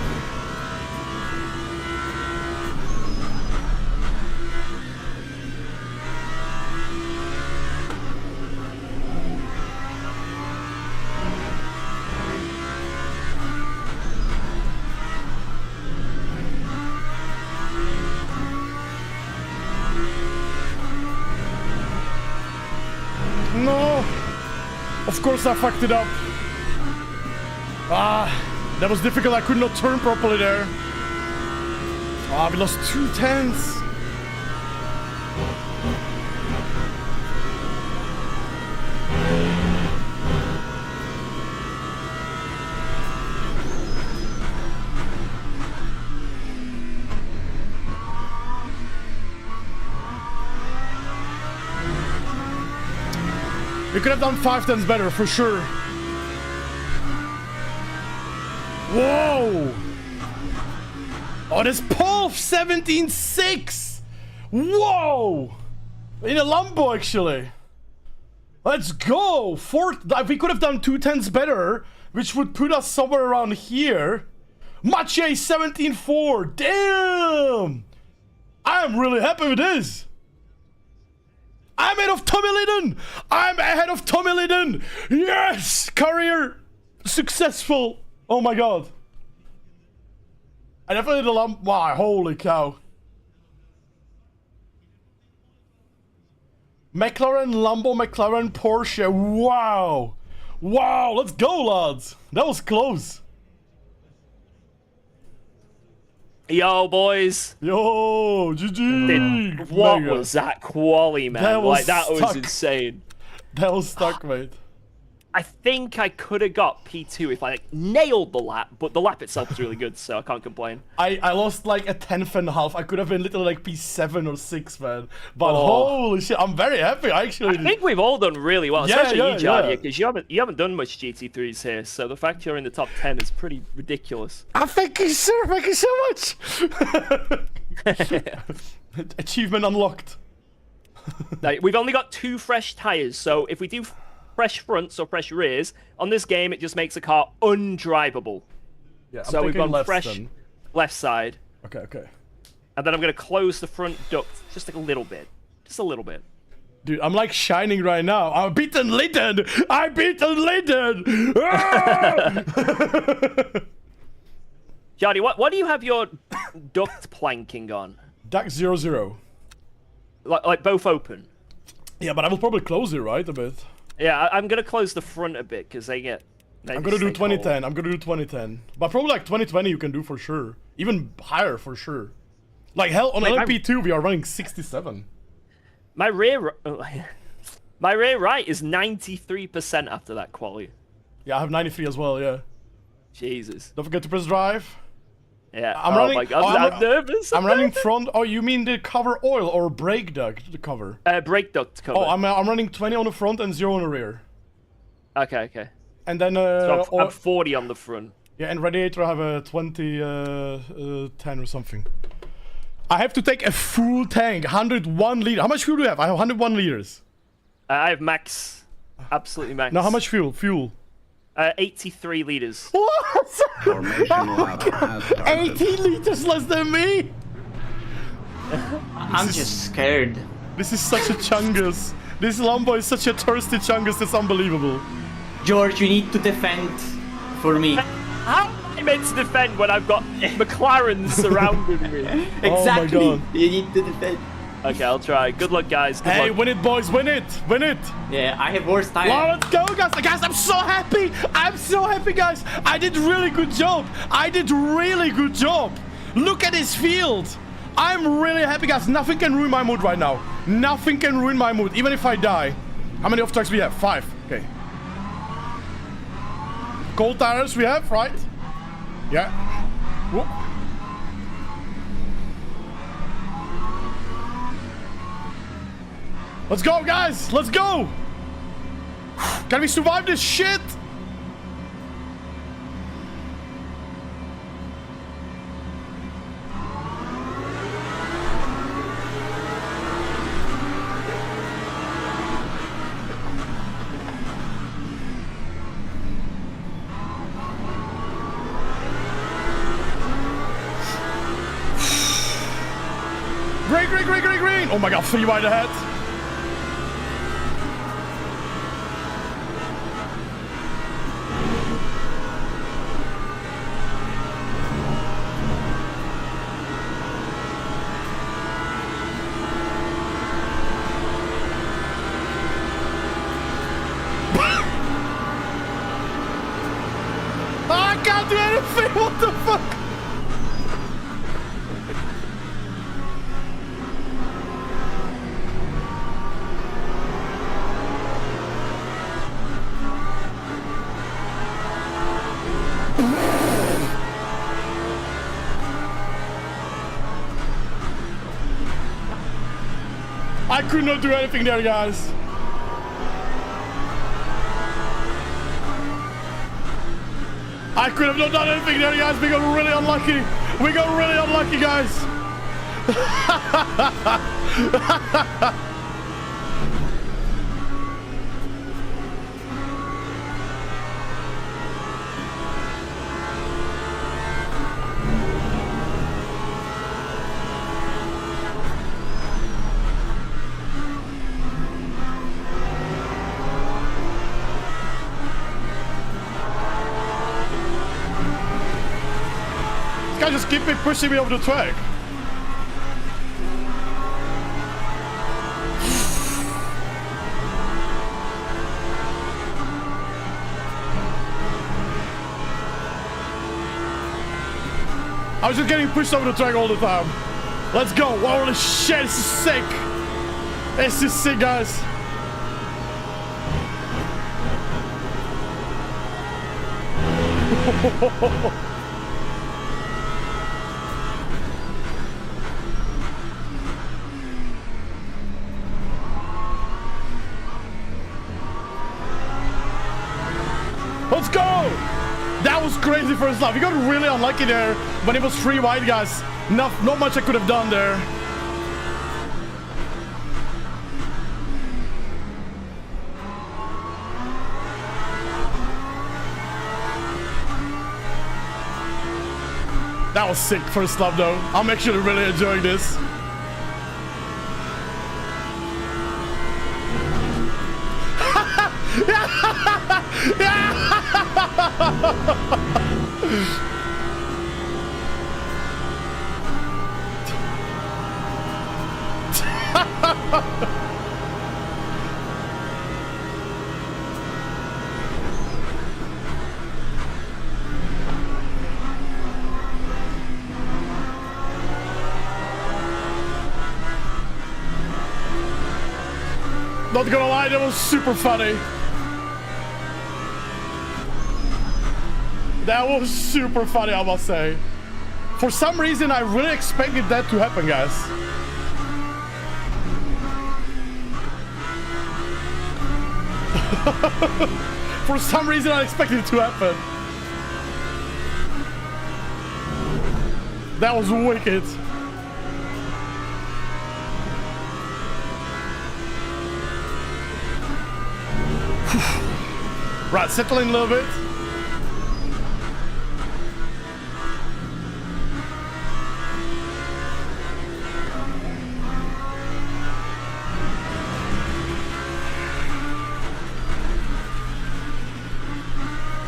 course I fucked it up. Ah, that was difficult. I could not turn properly there. Ah, we lost 2 tenths. We could have done 5 tenths better, for sure. Whoa! Oh, this Paul 17.6! Whoa! In a Lambo, actually. Let's go! We could have done 2 tenths better, which would put us somewhere around here. Mache 17.4! Damn! I'm really happy with this. I'm ahead of Tommy Lydon! I'm ahead of Tommy Lydon! Yes! Career successful! Oh my god. I definitely did a lump. Wow, holy cow. McLaren, Lambo, McLaren, Porsche. Wow. Wow, let's go, lads. That was close. Yo, boys. Yo, GG. What was that quali, man? That was that was stuck. insane. That was stuck, mate. I think I could have got P2 if I nailed the lap, but the lap itself was really good, so I can't complain. I lost like a 10th.5. I could have been literally like P7 or 6, man. But holy shit, I'm very happy. I think we've all done really well, Yeah, especially you, yeah, Jardier, yeah. because you haven't done much GT3s here, so the fact you're in the top 10 is pretty ridiculous. Thank you, sir. Thank you so much. Achievement unlocked. Now, we've only got 2 fresh tires, so if we do fresh fronts or fresh rears, on this game it just makes the car undrivable. Yeah, so we've gone left, fresh then. left side. Okay, okay. And then I'm going to close the front duct just like a little bit. Just a little bit. Dude, I'm like shining right now. I beaten Lydon! I beaten Lydon! Ah! Jardier, what do you have your duct planking on? Duct 0-0. Like both open? Yeah, but I will probably close it, right, a bit. Yeah, I'm going to close the front a bit, because they I'm gonna do 2010. I'm gonna do 2010. But probably like 2020 you can do for sure. Even higher for sure. Like hell, on LMP2 we are running 67. My rear right is 93% after that quali. Yeah, I have 93 as well, yeah. Jesus. Don't forget to press drive. Yeah, I'm running, my God, I'm nervous. I'm running front. Oh, you mean the cover oil or brake duct cover? Brake duct cover. Oh, I'm running 20 on the front and 0 on the rear. Okay, okay. And then So I'm 40 on the front. Yeah, and radiator I have a 20 10 or something. I have to take a full tank, 101 liters. How much fuel do you have? I have 101 liters. I have max, absolutely max. Now how much fuel? 83 liters. What? 18 liters less than me? I'm just scared. This is such a chungus. This Lambo is such a thirsty chungus, it's unbelievable. George, you need to defend for me. How am I meant to defend when I've got McLarens surrounding me? Exactly. Oh my God. You need to defend. Okay, I'll try. Good luck, guys. Good Hey, luck. win it, boys, win it, win it. Yeah, I have worse time. Well, let's go, guys. Guys, I'm so happy. I'm so happy, guys. I did really good job. I did really good job. Look at this field. I'm really happy, guys. Nothing can ruin my mood right now. Nothing can ruin my mood, even if I die. How many off tracks we have? 5. Okay. Cold tires we have, right? Yeah. Whoop. Let's go, guys. Let's go. Can we survive this shit? Green, green, green, green, green. Oh my God, 3 wide ahead. I could not do anything there, guys. I could have not done anything there, guys. We got really unlucky. We got really unlucky, guys. This guy just keep pushing me over the track. I was just getting pushed over the track all the time. Let's go. Holy shit, this is sick. This is sick, guys. Let's go! That was crazy first lap. We got really unlucky there when it was 3 wide, guys. Not much I could have done there. That was sick first lap though. I'm actually really enjoying this. Not gonna lie, that was super funny. That was super funny, I must say. For some reason, I really expected that to happen, guys. For some reason, I expected it to happen. That was wicked. Right, settling a little bit.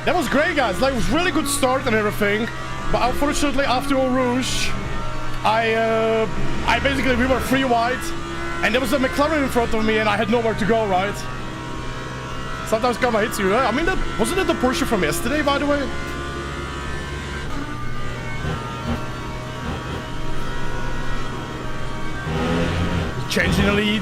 That was great, guys. Like, it was really good start and everything. But unfortunately, after Eau Rouge, I basically, we were 3 wide. And there was a McLaren in front of me and I had nowhere to go, right? Sometimes karma hits you, right? I mean, wasn't it the Porsche from yesterday, by the way? Changing the lead.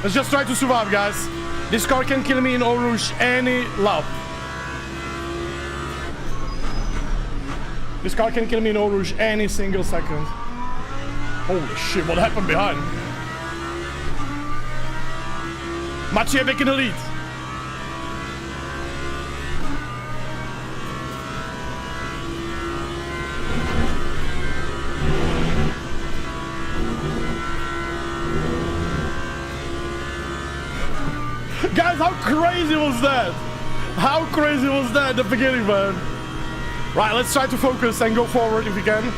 Let's just try to survive, guys. This car can kill me in Eau Rouge any lap. This car can kill me in Eau Rouge any single second. Holy shit, what happened behind? Maciej in the lead. Guys, how crazy was that? How crazy was that at the beginning, man? Right, let's try to focus and go forward if we can.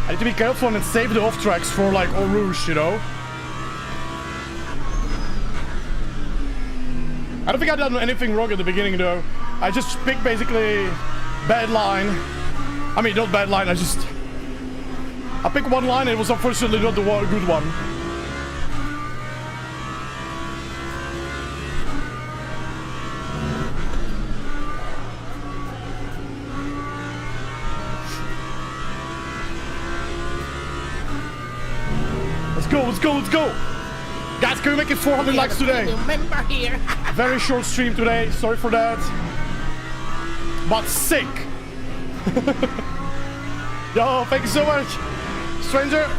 I need to be careful and save the off tracks for like Eau Rouge, you know? I don't think I've done anything wrong at the beginning though. I just picked basically bad line. I mean, not bad line, I picked one line and it was unfortunately not the good one. let's go, let's go, let's go. Guys, can we make it 400 likes today? Remember here. Very short stream today, sorry for that. But sick. Yo, thank you so much, stranger.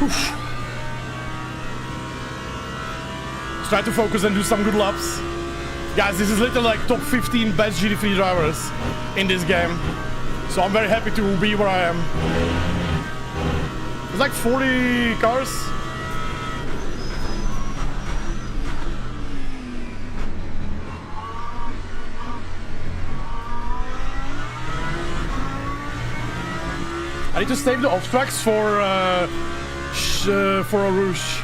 Oof. Let's try to focus and do some good laps. Guys, this is literally like top 15 best GT3 drivers in this game. So I'm very happy to be where I am. There's like 40 cars. I need to save the off tracks for a Rouge.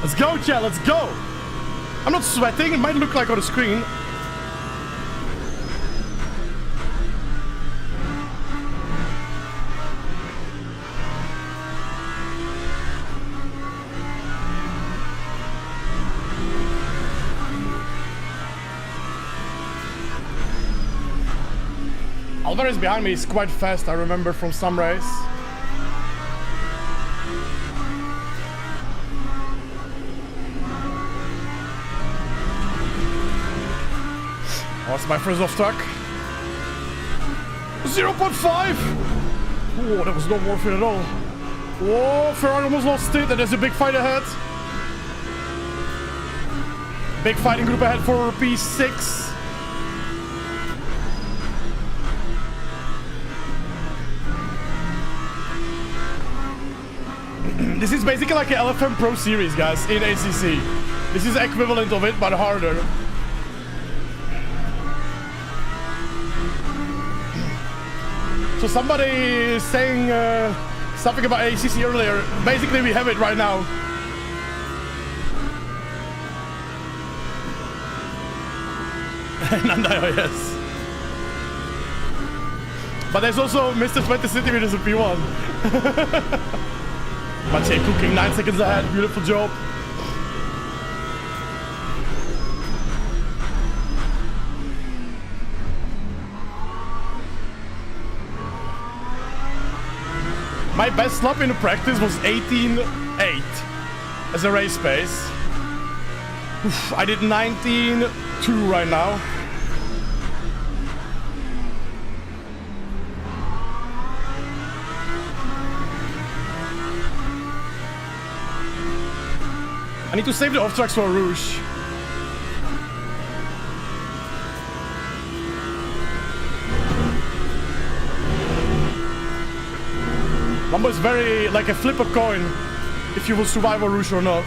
Let's go, chat, let's go! I'm not sweating, it might look like on the screen. Alvarez behind me is quite fast, I remember from some race. That's my first off track. 0.5! Oh, that was not worth it at all. Oh, Ferrari almost lost it, and there's a big fight ahead. Big fighting group ahead for P6. This is basically like an LFM Pro Series, guys, in ACC. This is the equivalent of it, but harder. So somebody is saying something about ACC earlier. Basically, we have it right now. Nandayo, yes. But there's also Mr. 20 centimeters of P1. Maciej cooking 9 seconds ahead. Beautiful job. My best lap in the practice was 18.8 as a race pace. Oof, I did 19.2 right now. I need to save the off tracks for Rouge. Lambo is very like a flip a coin if you will survive a Rouge or not.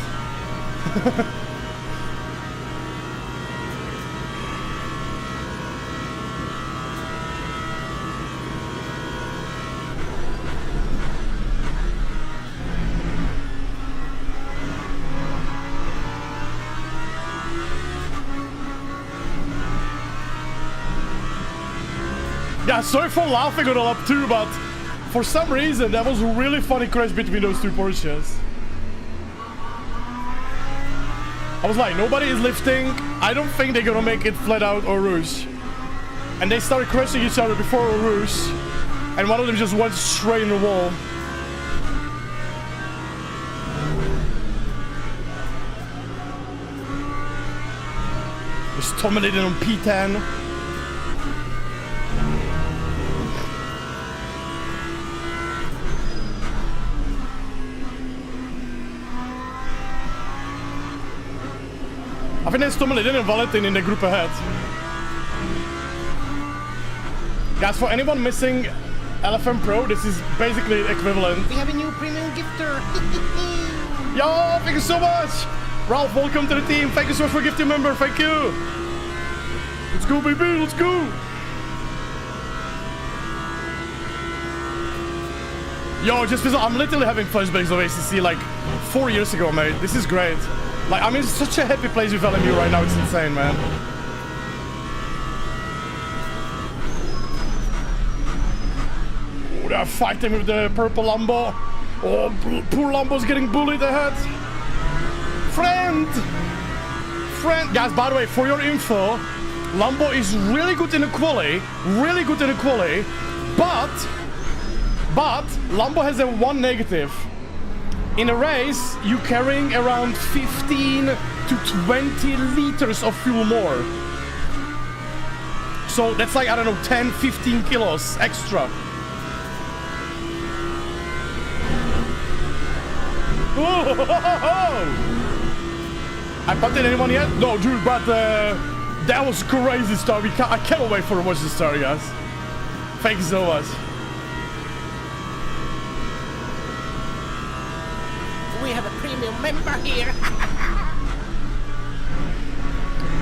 Yeah, sorry for laughing on the lap too, but for some reason that was a really funny crash between those two Porsches. I was like, nobody is lifting. I don't think they're gonna make it flat out or Rouge. And they started crashing each other before Rouge. And one of them just went straight in the wall. Just dominated on P10. I think there's Tomelidin and Valentin in the group ahead. Guys, for anyone missing LFM Pro, this is basically equivalent. We have a new premium gifter. Yo, thank you so much. Ralph, welcome to the team. Thank you so much for gifting member. Thank you. Let's go, baby. Let's go. Yo, just because I'm literally having flashbacks of ACC like 4 years ago, mate. This is great. Like, I'm in such a happy place with LMU right now. It's insane, man. Oh, they're fighting with the purple Lambo. Oh, poor Lambo's getting bullied ahead. Friend! Guys, by the way, for your info, Lambo is really good in the quali. Really good in the quali. But Lambo has a one negative. In a race, you're carrying around 15 to 20 liters of fuel more. So that's like, I don't know, 10, 15 kilos extra. I bumped anyone yet? No, dude, but that was crazy start. I cannot wait for watch the start, guys. Thank you so much. We have a premium member here.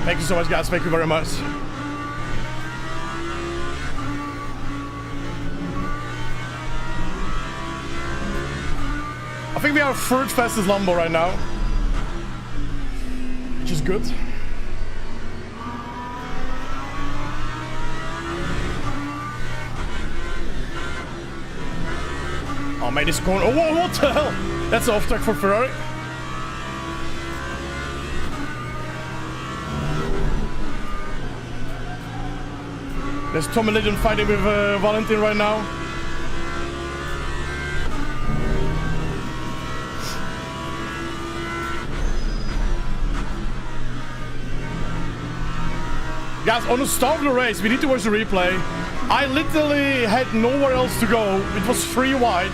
Thank you so much, guys. Thank you very much. I think we are third fastest Lambo right now, which is good. Oh, mate, this corner. Oh, whoa, what the hell? That's off track for Ferrari. There's Tommy Legend fighting with Valentin right now. Guys, on the start of the race, we need to watch the replay. I literally had nowhere else to go. It was free wide,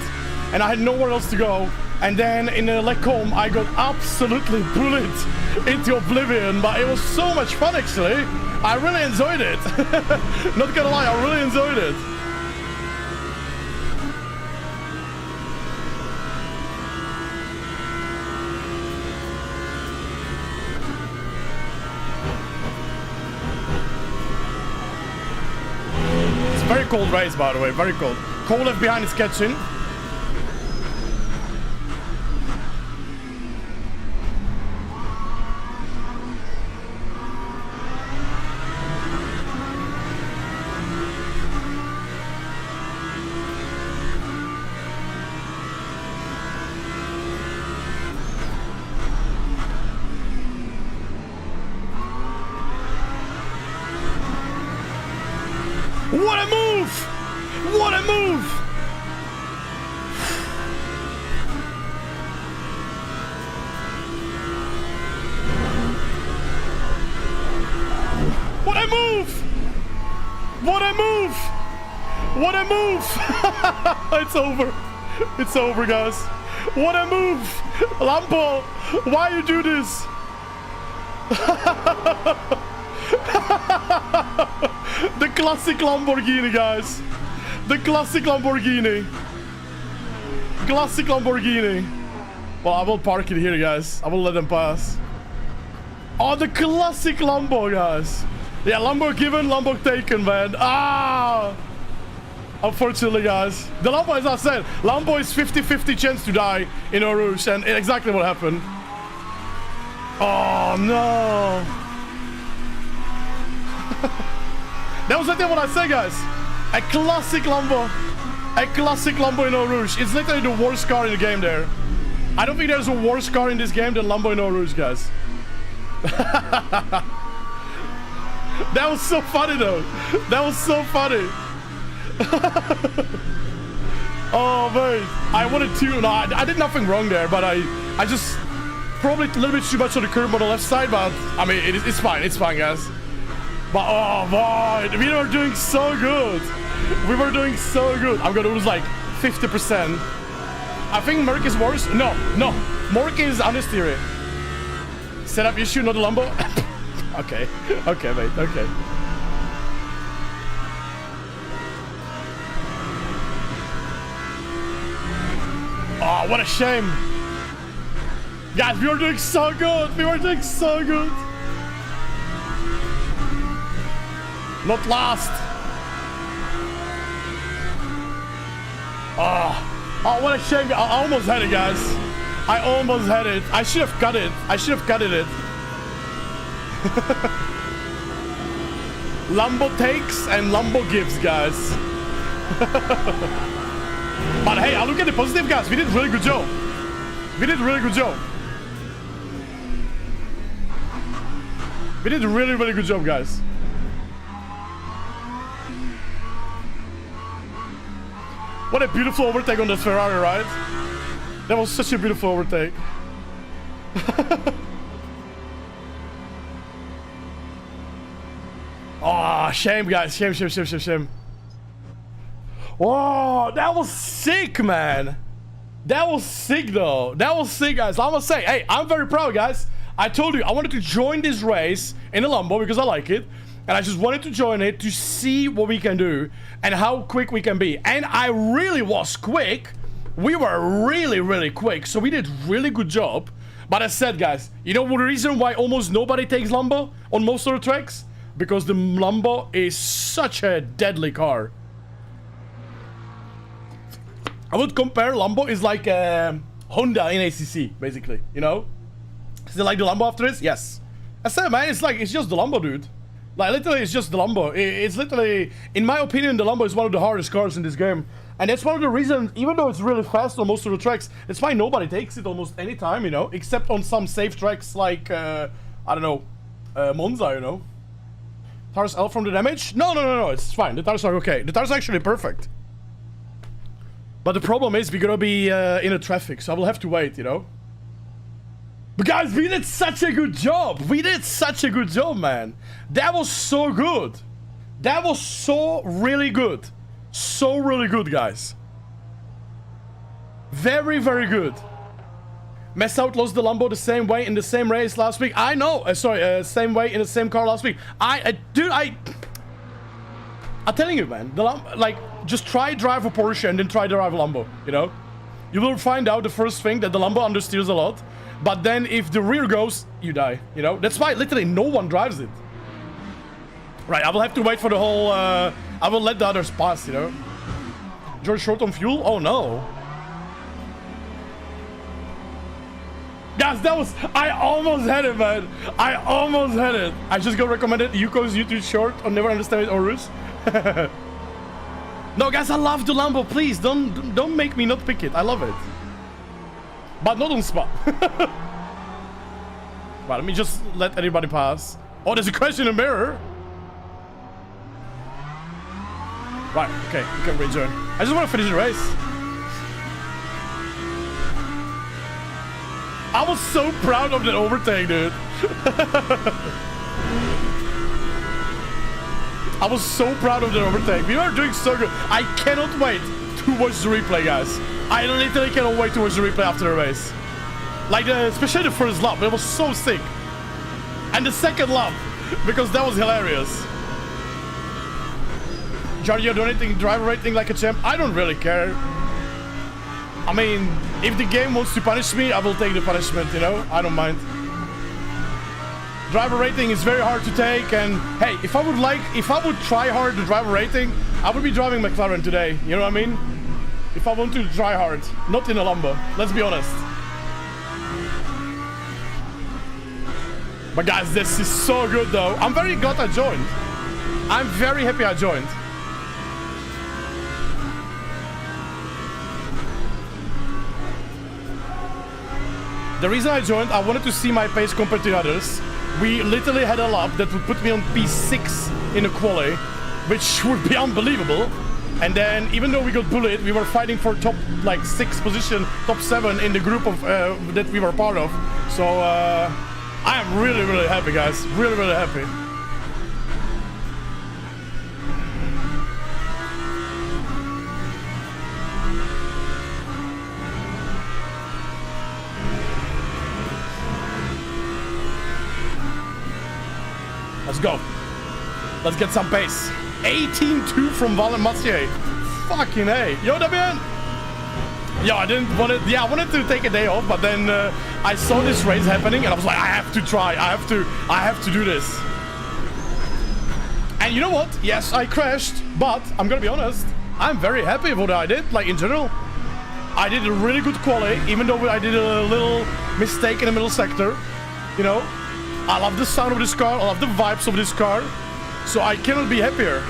and I had nowhere else to go. And then in the leg home, I got absolutely bullied into oblivion, but it was so much fun, actually. I really enjoyed it. Not gonna lie, I really enjoyed it. Very cold race, by the way, very cold. Cole left behind is catching. What a move! What a move! What a move! What a move! What a move! It's over. It's over, guys. What a move! Lambo, why you do this? The classic Lamborghini, guys. The classic Lamborghini. Classic Lamborghini. Well, I will park it here, guys. I will let them pass. Oh, the classic Lambo, guys. Yeah, Lambo given, Lambo taken, man. Ah! Unfortunately, guys. The Lambo, as I said, Lambo is 50-50 chance to die in Eau Rouge, and exactly what happened. Oh, no. That was exactly what I said, guys. A classic Lambo. A classic Lambo in Eau Rouge. It's literally the worst car in the game there. I don't think there's a worse car in this game than Lambo in Eau Rouge, guys. That was so funny, though. That was so funny. Oh, man. I wanted to. No, I did nothing wrong there, but I just probably a little bit too much on the curb on the left side, but I mean, it's fine. It's fine, guys. But oh boy, we were doing so good. We were doing so good. I'm gonna lose like 50%. I think Merc is worse. No. Merc is understeering. Setup issue, not a Lambo. Okay, mate. Okay. Oh, what a shame. Guys, we were doing so good. We were doing so good. Not last. Oh, what a shame. I almost had it, guys. I almost had it. I should have cut it. I should have cutted it. Lambo takes and Lambo gives, guys. But hey, I look at the positive, guys. We did a really good job. We did a really good job. We did a really, really good job, guys. What a beautiful overtake on this Ferrari, right? That was such a beautiful overtake. Oh, shame, guys. Shame, shame, shame, shame, shame. Oh, that was sick, man. That was sick, though. That was sick, guys. I must say, hey, I'm very proud, guys. I told you, I wanted to join this race in a Lambo because I like it. And I just wanted to join it to see what we can do and how quick we can be. And I really was quick. We were really, really quick. So we did really good job. But as said, guys, you know the reason why almost nobody takes Lambo on most of the tracks? Because the Lambo is such a deadly car. I would compare Lambo is like Honda in ACC, basically, you know? Is it like the Lambo after this? Yes. I said, man, it's just the Lambo, dude. Like, literally, it's just the Lambo. It's literally, in my opinion, the Lambo is one of the hardest cars in this game. And that's one of the reasons, even though it's really fast on most of the tracks, that's why nobody takes it almost any time, you know? Except on some safe tracks like, I don't know, Monza, you know? Tires L from the damage? No, it's fine. The tires are okay. The tires are actually perfect. But the problem is, we're gonna be in a traffic, so I will have to wait, you know? But guys, we did such a good job. We did such a good job, man. That was so good. That was so really good. So really good, guys. Very, very good. Mess out lost the Lambo the same way in the same race last week. I know. Same way in the same car last week. Dude, I'm telling you, man. The Lambo, like, just try drive a Porsche and then try drive a Lambo, you know? You will find out the first thing that the Lambo understeers a lot. But then if the rear goes, you die, you know? That's why literally no one drives it. Right, I will have to wait for the whole, I will let the others pass, you know? George short on fuel? Oh no. Guys, that was, I almost had it, man. I almost had it. I just got recommended Yuko's YouTube short on Never Understand It or Rus. No, guys, I love the Lambo. Please, don't make me not pick it. I love it. But not on spot. Right, let me just let everybody pass. Oh, there's a crash in the mirror. Right, okay, you can rejoin. I just want to finish the race. I was so proud of that overtake, dude. I was so proud of that overtake. We were doing so good. I cannot wait to watch the replay, guys. I literally cannot wait to watch the replay after the race. Like, especially the first lap. It was so sick. And the second lap, because that was hilarious. Jardier donating driver rating like a champ. I don't really care. I mean, if the game wants to punish me, I will take the punishment, you know? I don't mind. Driver rating is very hard to take, and hey, if I would try hard the driver rating, I would be driving McLaren today, you know what I mean? If I want to try hard, not in a Lambo, let's be honest. But guys, this is so good though. I'm very glad I joined. I'm very happy I joined. The reason I joined, I wanted to see my pace compared to others. We literally had a lap that would put me on P6 in a quali, which would be unbelievable. And then, even though we got bullied, we were fighting for top, like, 6 position, top 7 in the group of that we were part of. So, I am really, really happy, guys. Really, really happy. Let's go. Let's get some pace. 18-2 from Mathieu. Fucking A. Yo, Damien. Yeah, I didn't want it. Yeah, I wanted to take a day off, but then I saw this race happening, and I was like, I have to try. I have to do this. And you know what? Yes, I crashed, but I'm gonna be honest. I'm very happy with what I did. Like in general, I did a really good quali, even though I did a little mistake in the middle sector. You know, I love the sound of this car. I love the vibes of this car. So I cannot be happier.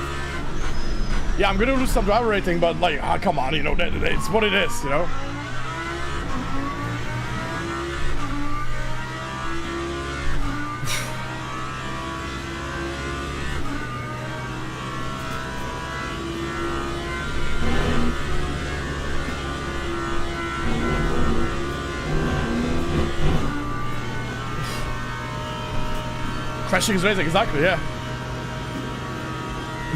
Yeah, I'm gonna lose some driver rating, but like, come on, you know, it's what it is, you know. Crashing is racing, exactly, yeah.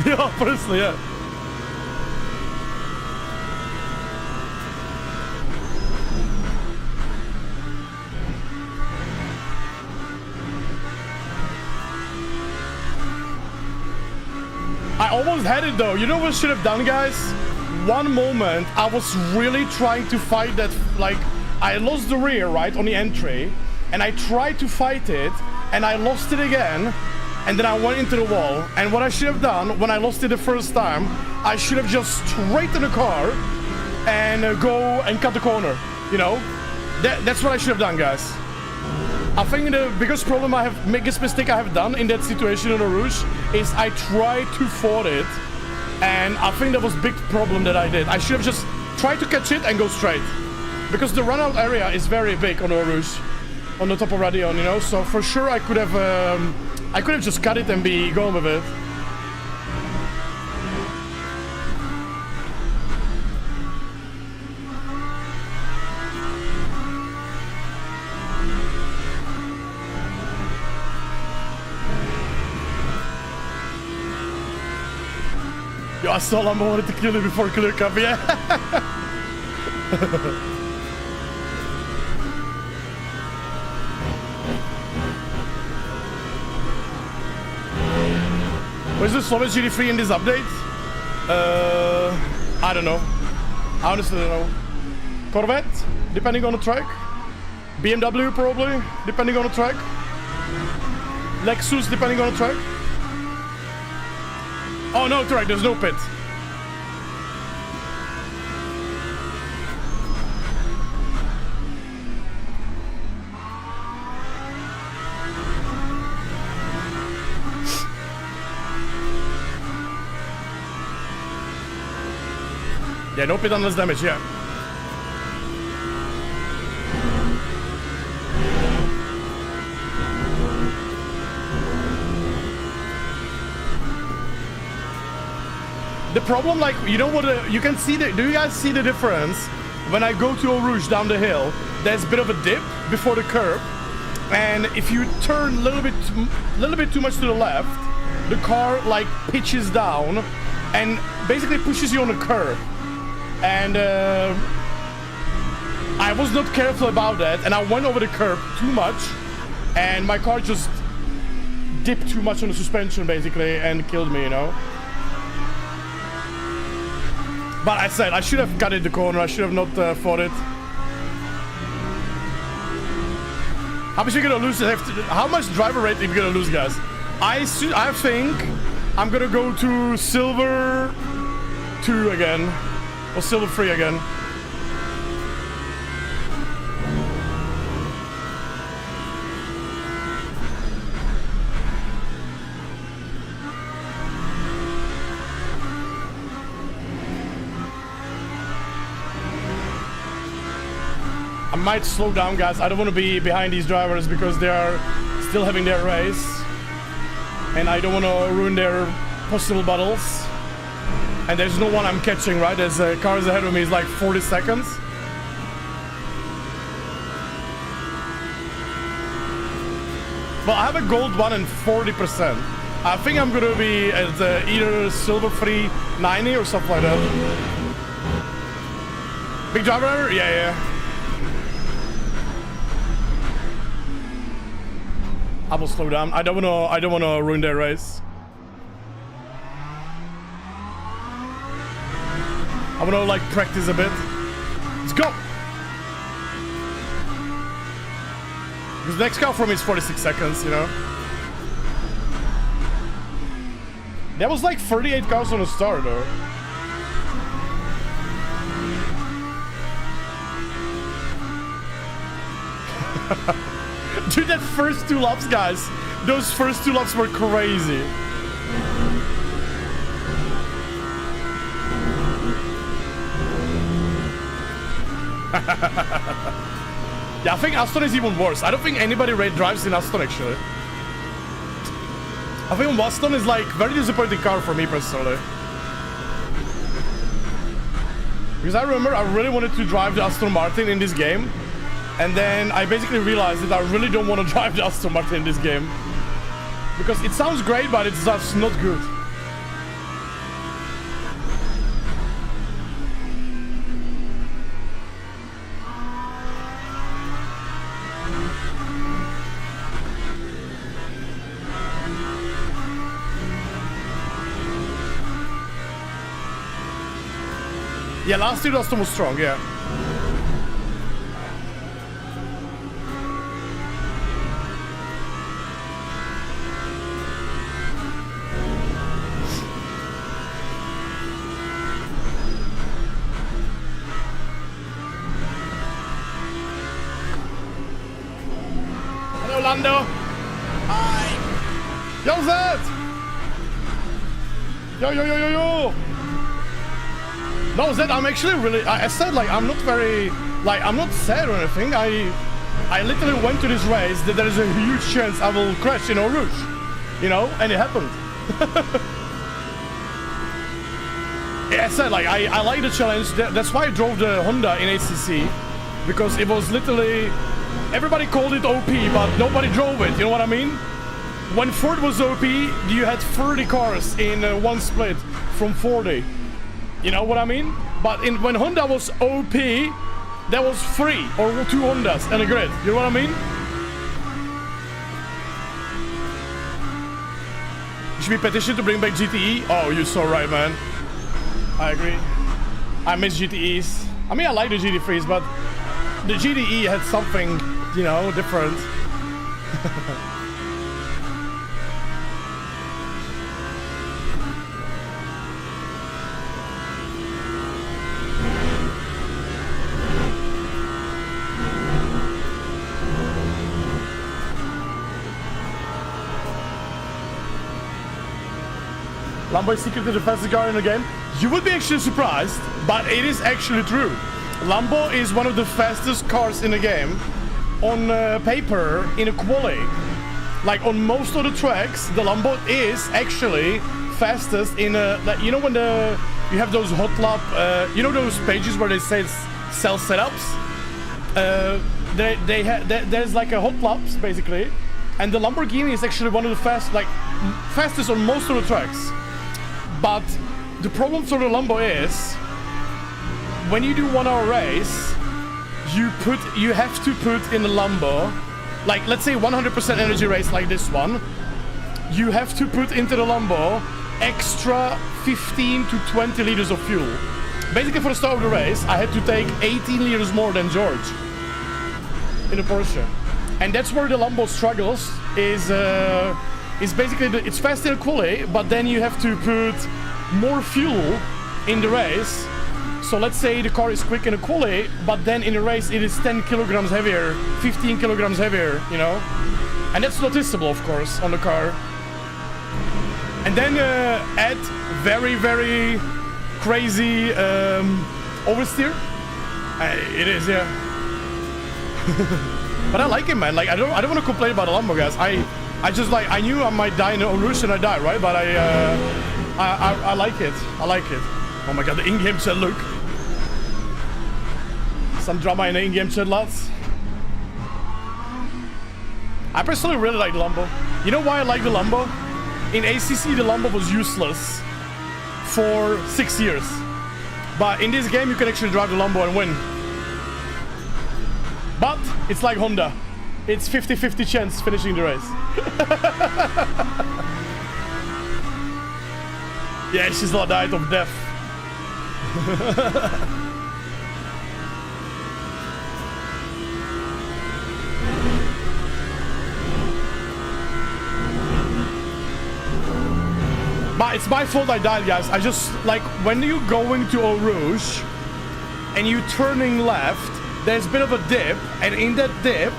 Yeah, honestly, yeah. I almost had it though. You know what I should have done, guys? One moment, I was really trying to fight that, like, I lost the rear, right, on the entry, and I tried to fight it, and I lost it again, and then I went into the wall. And what I should have done when I lost it the first time, I should have just straightened the car and go and cut the corner, you know? That's what I should have done, guys. I think the biggest mistake I have done in that situation in the Rouge is I tried to ford it, and I think that was a big problem that I did. I should have just tried to catch it and go straight, because the runout area is very big on the Rouge, on the top of Radion, you know. So for sure I could have just cut it and be going with it. Yo, I saw Lambo wanted to kill it before Clear Cup, yeah. Was the Slovak GT3 in this update? I don't know. I honestly don't know. Corvette, depending on the track. BMW probably, depending on the track. Lexus, depending on the track. Oh, no track, there's no pit. Yeah, no pit unless damage, yeah. The problem, like, you know what, you can see the, do you guys see the difference? When I go to Eau Rouge down the hill, there's a bit of a dip before the curb, and if you turn a little bit too much to the left, the car like pitches down and basically pushes you on the curb. And I was not careful about that, and I went over the curb too much, and my car just dipped too much on the suspension basically and killed me, you know. But I said I should have cut it the corner. I should have not fought it. How much are you gonna lose? How much driver rating are you gonna lose, guys? I think I'm gonna go to silver 2 again, or silver 3 again. I might slow down, guys. I don't want to be behind these drivers because they are still having their race, and I don't want to ruin their possible battles. And there's no one I'm catching, right? There's cars ahead of me is like 40 seconds. But I have a gold one and 40%. I think I'm gonna be at either silver 3 90 or something like that. Big driver, yeah. I will slow down. I don't wanna ruin their race. I wanna like practice a bit. Let's go. Because the next car for me is 46 seconds, you know. That was like 38 cars on the start, though. Dude, that first 2 laps, guys. Those first 2 laps were crazy. Yeah, I think Aston is even worse. I don't think anybody drives in Aston, actually. I think Aston is like very disappointing car for me personally. Because I remember I really wanted to drive the Aston Martin in this game. And then I basically realized that I really don't want to drive the Aston Martin in this game. Because it sounds great, but it's just not good. Yeah, last year Aston was strong, yeah. Hello, Lando. Hi. Yo, Zed. Yo. No, Zed, I'm actually really... I said, like, I'm not very... Like, I'm not sad or anything. I literally went to this race that there is a huge chance I will crash in Eau Rouge. You know? And it happened. Yeah, I said, like, I like the challenge. That's why I drove the Honda in ACC. Because it was literally... Everybody called it OP, but nobody drove it. You know what I mean? When Ford was OP, you had 30 cars in one split from 40. You know what I mean? But when Honda was OP, there was 3 or 2 Hondas and a grid. You know what I mean? You should be petitioned to bring back GTE. Oh, you're so right, man. I agree. I miss GTEs. I mean, I like the GT3s, but the GTE had something, you know, different. Lambo is secretly the fastest car in the game. You would be actually surprised, but it is actually true. Lambo is one of the fastest cars in the game on paper in a quali. Like on most of the tracks, the Lambo is actually fastest in a... Like, you know when you have those hot lap... you know those pages where they say sell setups? There's like a hot laps basically, and the Lamborghini is actually one of the fastest on most of the tracks. But the problem for the Lambo is when you do 1 hour race, you have to put in the Lambo, like let's say 100% energy race like this one, you have to put into the Lambo extra 15 to 20 liters of fuel. Basically for the start of the race, I had to take 18 liters more than George in a Porsche. And that's where the Lambo struggles, is basically, it's fast in a quali, but then you have to put more fuel in the race. So let's say the car is quick in a quali, but then in a race it is 10 kilograms heavier, 15 kilograms heavier, you know? And that's noticeable, of course, on the car. And then add very, very crazy oversteer. It is, yeah. But I like it, man. Like I don't want to complain about the Lambo, guys. I just like, I knew I might die in Eau Rouge and I die, right? But I like it. I like it. Oh my god, the in-game chat look. Some drama in the in-game chat, lads. I personally really like the Lambo. You know why I like the Lambo? In ACC, the Lambo was useless for 6 years. But in this game, you can actually drive the Lambo and win. But it's like Honda. It's 50-50 chance finishing the race. Yeah, she's not died of death. it's my fault I died, guys. I just, like, when you going to Eau Rouge and you turning left, there's a bit of a dip, and in that dip,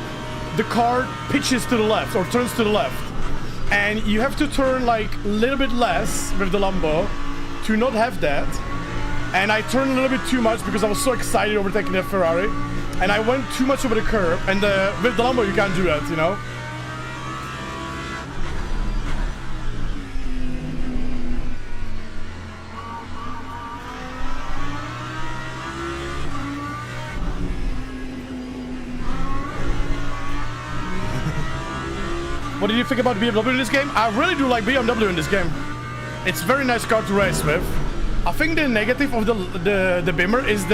the car pitches to the left, or turns to the left. And you have to turn, like, a little bit less with the Lambo to not have that. And I turned a little bit too much because I was so excited overtaking that Ferrari. And I went too much over the curb, and with the Lambo you can't do that, you know? What did you think about BMW in this game? I really do like BMW in this game. It's a very nice car to race with. I think the negative of the Bimmer is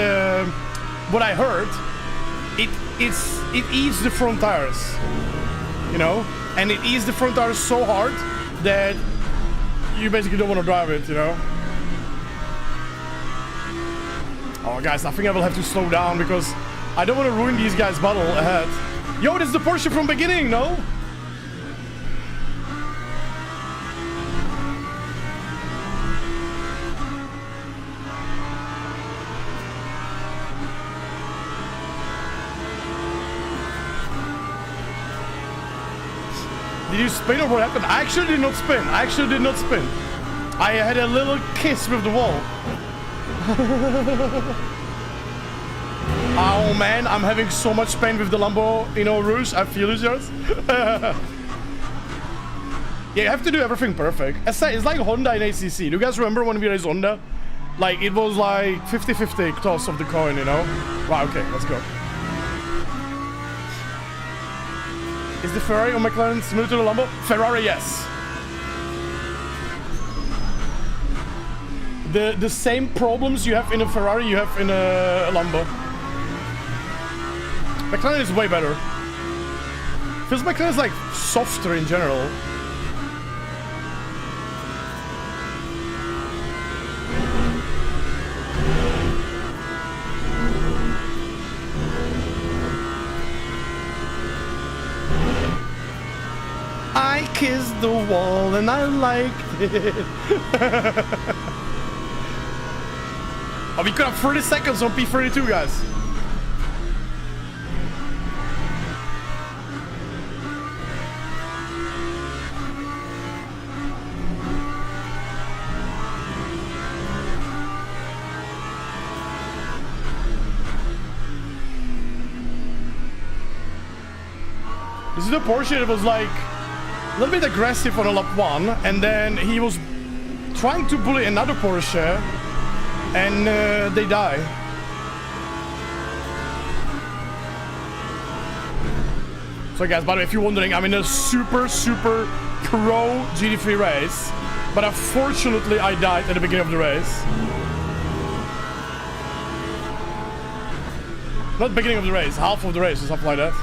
what I heard. It eats the front tires, you know, and it eats the front tires so hard that you basically don't want to drive it, you know. Oh, guys, I think I will have to slow down because I don't want to ruin these guys' battle ahead. Yo, this is the Porsche from beginning, no? Did you spin or what happened? I actually did not spin. I had a little kiss with the wall. Oh man, I'm having so much pain with the Lambo in Eau Rouge. I feel it, yours. Yeah, you have to do everything perfect. It's like Honda in ACC. Do you guys remember when we raced Honda? Like, it was like 50-50 toss of the coin, you know? Wow, okay, let's go. Is the Ferrari or McLaren similar to the Lambo? Ferrari, yes. The same problems you have in a Ferrari, you have in a Lambo. McLaren is way better. Feels McLaren is like softer in general. I kissed the wall and I liked it. Oh, we could have 30 seconds on P32, guys. This is the Porsche that was like a little bit aggressive on a lap 1, and then he was trying to bully another Porsche, and they die. So guys, by the way, if you're wondering, I'm in a super pro GT3 race, but unfortunately I died at the beginning of the race. Not beginning of the race, half of the race or something like that.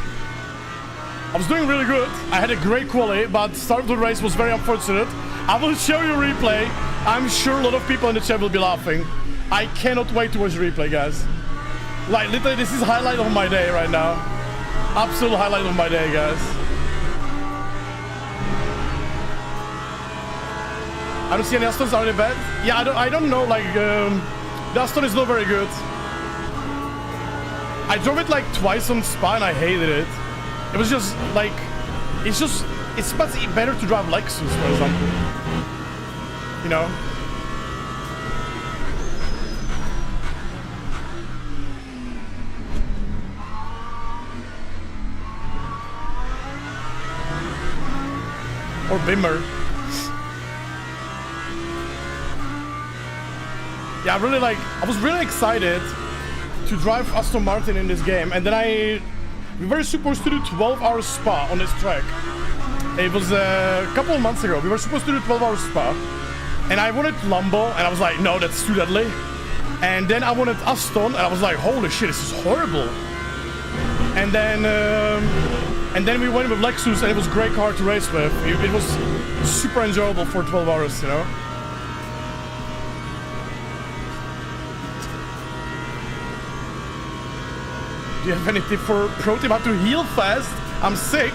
I was doing really good. I had a great quali, but start of the race was very unfortunate. I will show you a replay. I'm sure a lot of people in the chat will be laughing. I cannot wait to watch the replay, guys. Like, literally, this is highlight of my day right now. Absolute highlight of my day, guys. I don't see any Astons. Are they bad? Yeah, I don't know. Like, the Aston is not very good. I drove it like twice on Spa and I hated it. It was just like, it's much better to drive Lexus, for example. You know? Or Bimmer. Yeah, I was really excited to drive Aston Martin in this game, and then we were supposed to do 12-hour Spa on this track. It was a couple of months ago. We were supposed to do 12-hour Spa, and I wanted Lambo, and I was like, no, that's too deadly. And then I wanted Aston, and I was like, holy shit, this is horrible. And then we went with Lexus, and it was a great car to race with. It was super enjoyable for 12 hours, you know. Do you have any tip for pro tip how to heal fast? I'm sick.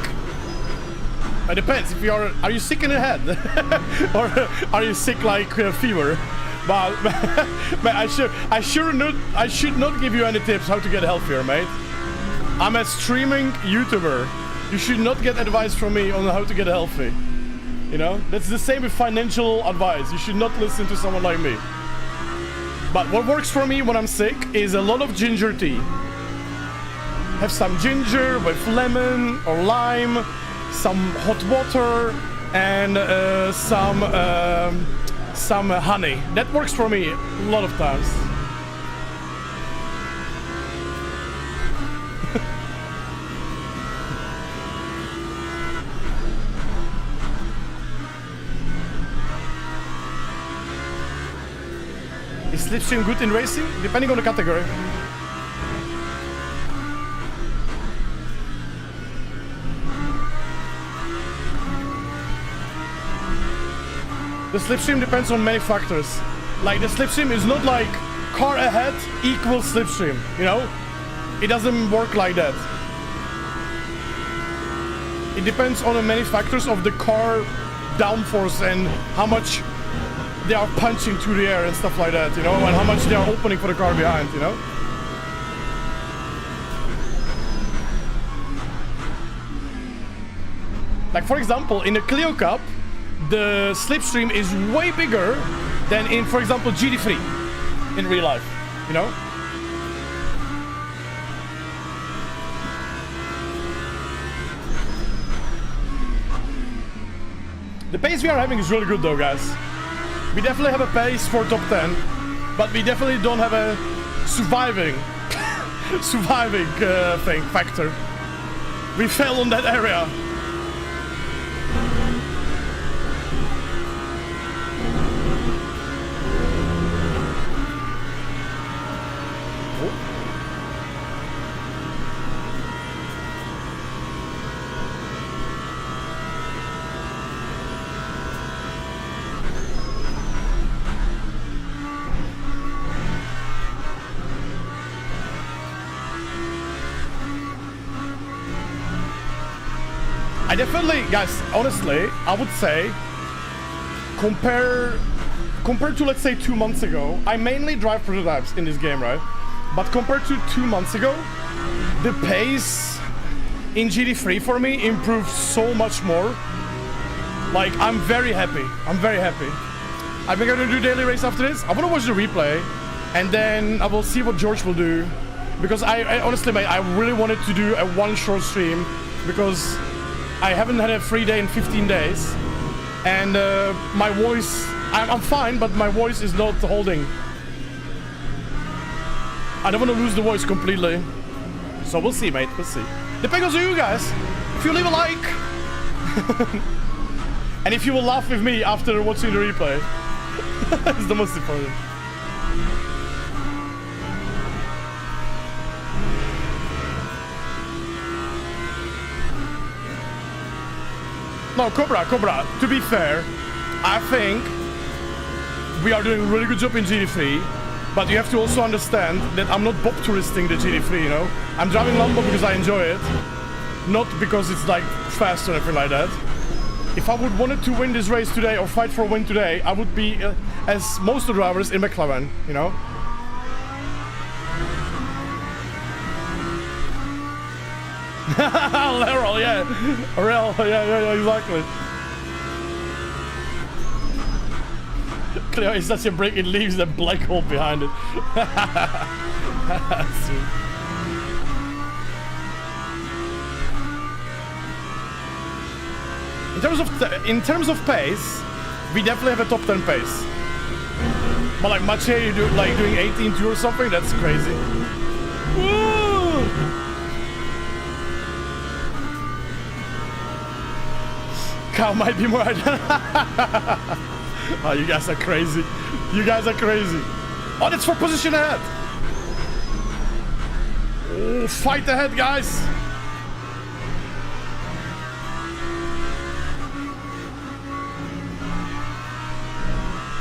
It depends. If you are you sick in the head, or are you sick like fever? But I should not give you any tips how to get healthier, mate. I'm a streaming YouTuber. You should not get advice from me on how to get healthy. You know, that's the same with financial advice. You should not listen to someone like me. But what works for me when I'm sick is a lot of ginger tea. Have some ginger with lemon or lime, some hot water, and some honey. That works for me a lot of times. Is slipstream good in racing? Depending on the category. The slipstream depends on many factors. Like, the slipstream is not like car ahead equals slipstream, you know? It doesn't work like that. It depends on the many factors of the car downforce and how much they are punching through the air and stuff like that, you know? And how much they are opening for the car behind, you know? Like, for example, in the Clio Cup, the slipstream is way bigger than in, for example, GT3 in real life, you know? The pace we are having is really good though, guys. We definitely have a pace for top 10, but we definitely don't have a surviving factor. We fail on that area. I definitely, guys, honestly, I would say, compared to, let's say, 2 months ago, I mainly drive prototypes in this game, right? But compared to 2 months ago, the pace in GT3 for me improved so much more. Like, I'm very happy. I'm very happy. I think I'm gonna do daily race after this. I wanna watch the replay, and then I will see what George will do. Because I honestly, mate, I really wanted to do a one short stream, because I haven't had a free day in 15 days, and my voice, I'm fine, but my voice is not holding. I don't want to lose the voice completely. So we'll see, mate, we'll see. Depends on you guys. If you leave a like, and if you will laugh with me after watching the replay, it's the most important. No, Cobra, to be fair, I think we are doing a really good job in GT3, but you have to also understand that I'm not bob touristing the GT3, you know? I'm driving Lambo because I enjoy it, not because it's like fast or anything like that. If I would wanted to win this race today or fight for a win today, I would be, as most of the drivers, in McLaren, you know? Laurel, yeah. Aurel, yeah, exactly. Cleo is such a break, it leaves a black hole behind it. In terms of pace, we definitely have a top 10 pace. But like Mache, you do like doing 18-2 or something, that's crazy. Woo! Cow might be more. Oh, you guys are crazy. You guys are crazy. Oh, that's for position ahead. Oh, fight ahead, guys.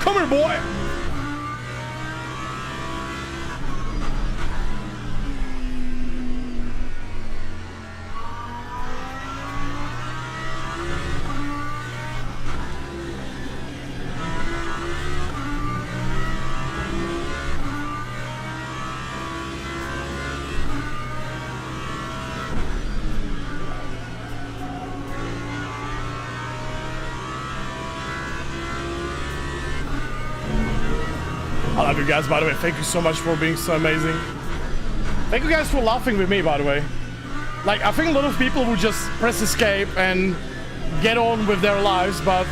Come here, boy. I love you guys, by the way. Thank you so much for being so amazing. Thank you guys for laughing with me, by the way. Like, I think a lot of people would just press escape and get on with their lives, but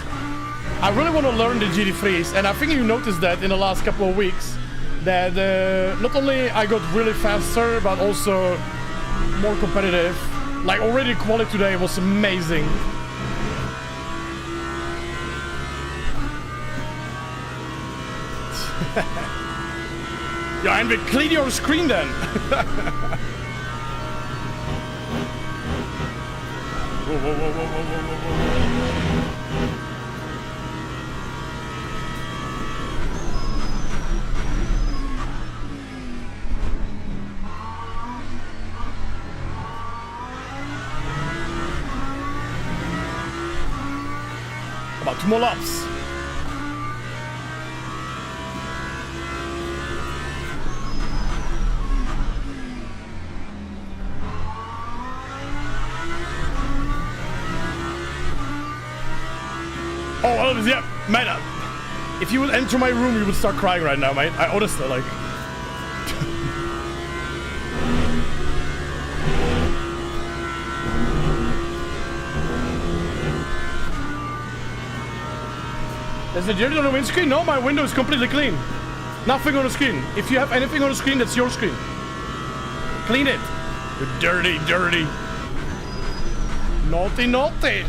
I really want to learn the GT3s, and I think you noticed that in the last couple of weeks, that not only I got really faster, but also more competitive. Like, already quality today was amazing. Yeah, and we clean your screen then. Whoa, whoa, whoa, whoa, whoa, whoa, About 2 more laps. Oh, yeah, mate. If you would enter my room, you would start crying right now, mate. I honestly, like. There's a Jardier on the windscreen? No, my window is completely clean. Nothing on the screen. If you have anything on the screen, that's your screen. Clean it. You dirty, dirty. Naughty, naughty.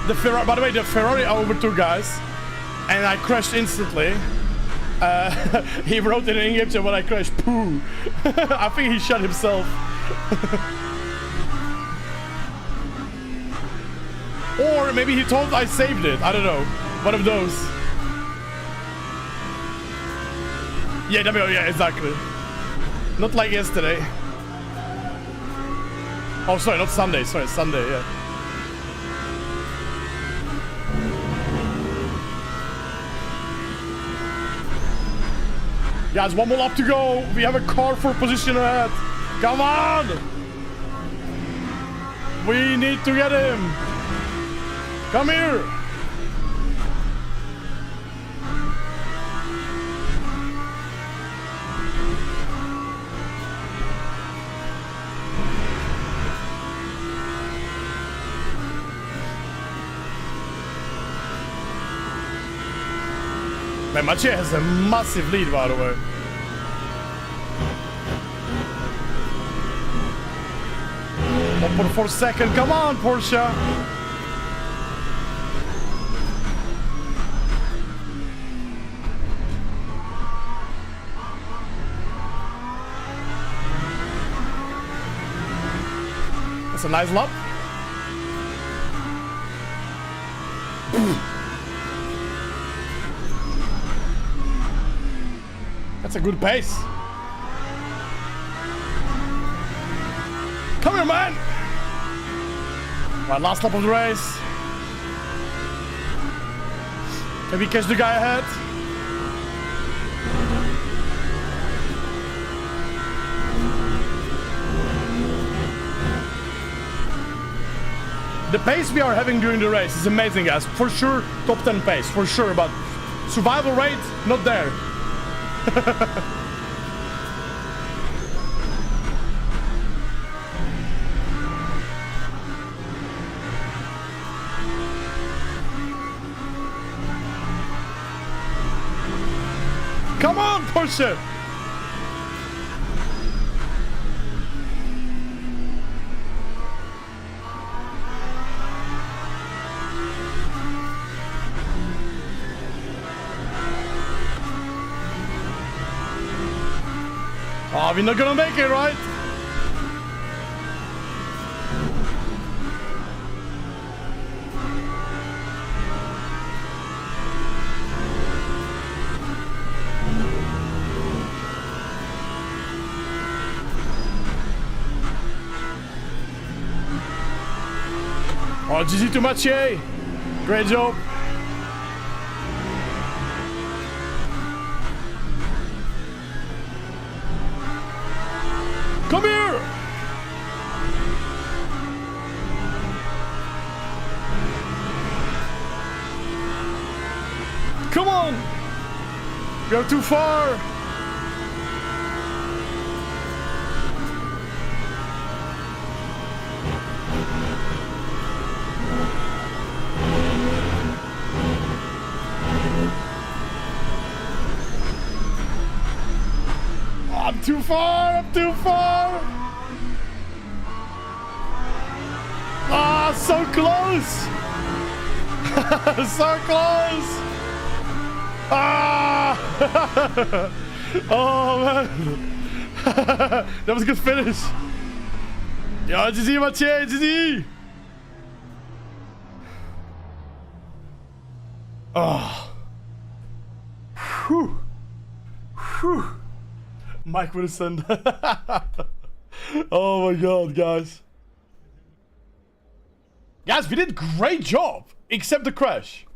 The Ferrari, by the way, the Ferrari I overtook, guys, and I crashed instantly. He wrote in an in-game chat when I crashed, poo. I think he shot himself. Or maybe he thought I saved it. I don't know. One of those. Yeah, yeah, exactly. Not like yesterday. Oh, sorry, not Sunday. Sorry, Sunday, yeah. Guys, 1 more lap to go. We have a car for position ahead. Come on! We need to get him. Come here. Man, Maciej has a massive lead, by the way. Open for second. Come on, Porsche. That's a nice lap. That's a good pace. Come here, man. Right, last lap of the race. Can we catch the guy ahead? The pace we are having during the race is amazing, guys. For sure, top 10 pace, for sure. But survival rate, not there. Come on, Porsche! Oh, we're not gonna make it, right? Oh, GG to Maciej. Great job. Come here. You're too far. I'm too far. I'm too far. Ah, so close. So close. Ah! Oh man. That was a good finish. Ja, GG Mathieu, GG. Oh. Whew. Whew. Mike Wilson. Oh my god, guys. Guys, we did a great job, except the crash.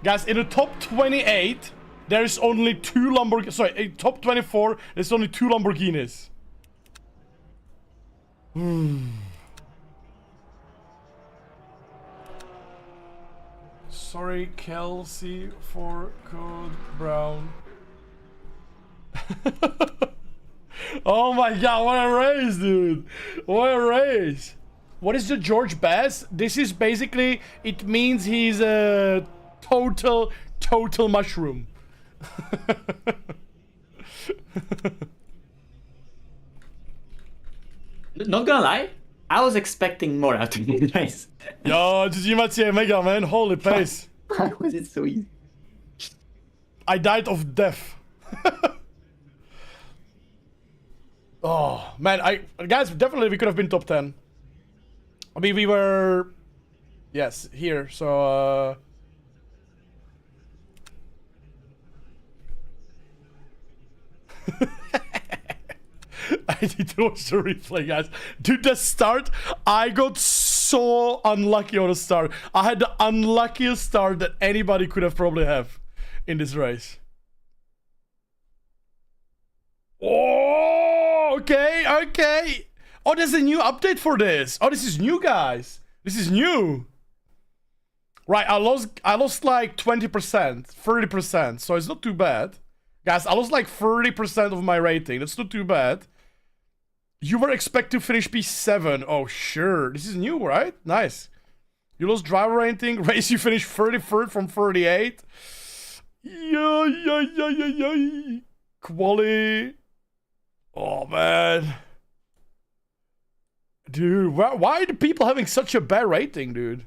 Guys, in the top 28, there is only 2 Lamborghinis. Sorry, in top 24, there's only 2 Lamborghinis. Sorry, Kelsey, for Code Brown. Oh my god, what a race, dude. What a race. What is the George Bass? This is basically, it means he's a total mushroom. Not gonna lie, I was expecting more out of you guys. Yo, GG Mathieu, mega man, holy pace. Why was it so easy? I died of death. Oh man, guys, definitely we could have been top 10. I mean, we were, yes, here. So I need to watch the replay, guys. Dude, the start, I got so unlucky on the start. I had the unluckiest start that anybody could have probably have in this race. Oh, okay, okay. Oh, there's a new update for this. Oh, this is new, guys. This is new. Right, I lost like 20%, 30%, so it's not too bad. Guys, I lost like 30% of my rating. That's not too bad. You were expected to finish P7. Oh, sure. This is new, right? Nice. You lost driver rating. Race, you finished 33rd from 38. Yeah. Quali. Oh, man. Dude, why are the people having such a bad rating, dude?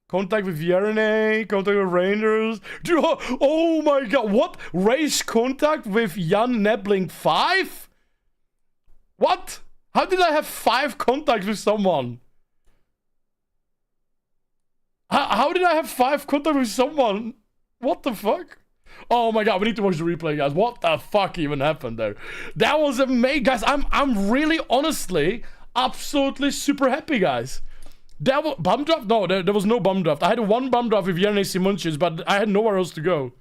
Contact with Jardier, contact with Rangers. Dude, oh my god, what? Race contact with Jan Nebling 5? What? How did I have 5 contacts with someone? How did I have 5 contacts with someone? What the fuck? Oh my god, we need to watch the replay, guys. What the fuck even happened there? That was amazing, guys. I'm really, honestly, absolutely super happy, guys. That was bum draft? No, there was no bum draft. I had 1 bum draft with Jardier Simonches, but I had nowhere else to go.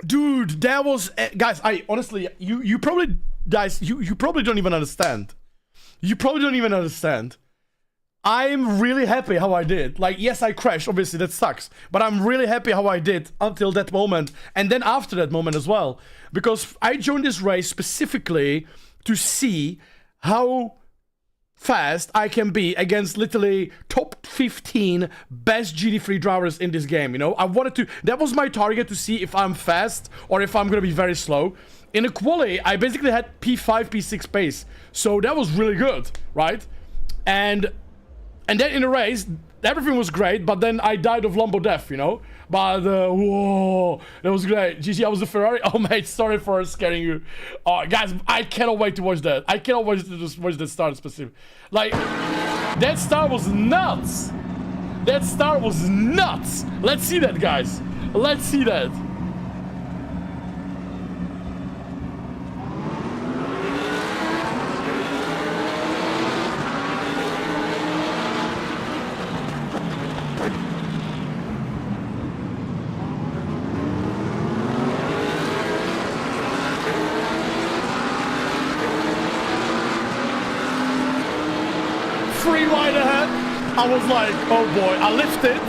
Dude, that was, guys. I honestly, you probably, guys, you probably don't even understand. You probably don't even understand. I'm really happy how I did. Like, yes, I crashed. Obviously, that sucks. But I'm really happy how I did until that moment, and then after that moment as well, because I joined this race specifically to see how fast I can be against literally top 15 best GT3 drivers in this game, you know? I wanted to, that was my target, to see if I'm fast or if I'm gonna be very slow. In a quali, I basically had P5, P6 pace, so that was really good, right? And then in the race, everything was great, but then I died of Lambo death, you know? But, whoa, that was great. GG, I was the Ferrari. Oh, mate, sorry for scaring you. Guys, I cannot wait to watch that. I cannot wait to just watch that start specific. Like, that start was nuts. That start was nuts. Let's see that, guys. Let's see that. straight ahead. I was like, oh boy, I lifted.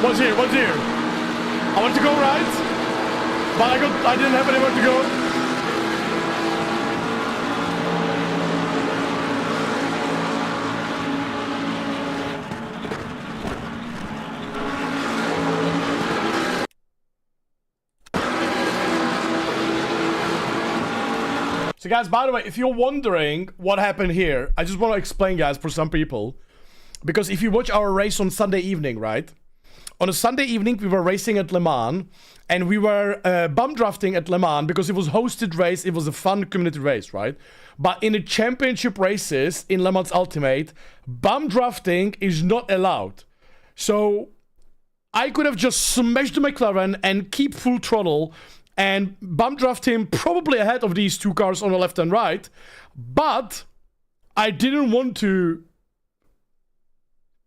What's here? What's here? I want to go right, but I didn't have anywhere to go. So guys, by the way, if you're wondering what happened here, I just want to explain, guys, for some people. Because if you watch our race on Sunday evening, right? On a Sunday evening, we were racing at Le Mans. And we were bum drafting at Le Mans because it was a hosted race. It was a fun community race, right? But in the championship races in Le Mans Ultimate, bum drafting is not allowed. So I could have just smashed the McLaren and keep full throttle and bum draft him probably ahead of these two cars on the left and right. But I didn't want to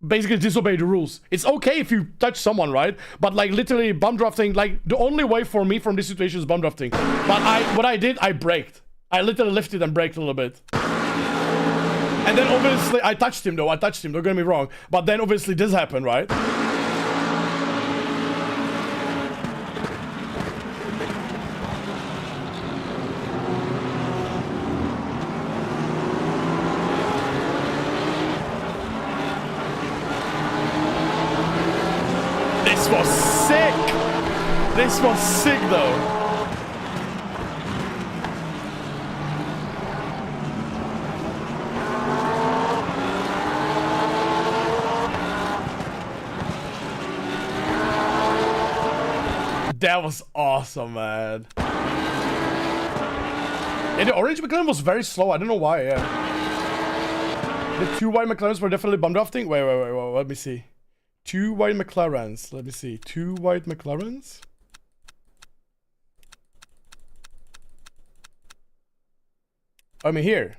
basically disobey the rules. It's okay if you touch someone, right? But like literally bum drafting, like the only way for me from this situation is bum drafting. But what I did, I braked. I literally lifted and braked a little bit. And then obviously I touched him though. Don't get me wrong. But then obviously this happened, right? This was sick! This was sick though. That was awesome, man. Yeah, the orange McLaren was very slow. I don't know why, yeah. The two white McLarens were definitely bum drafting. Wait, let me see. Two white McLarens. Let me see. Two white McLarens? I mean, here.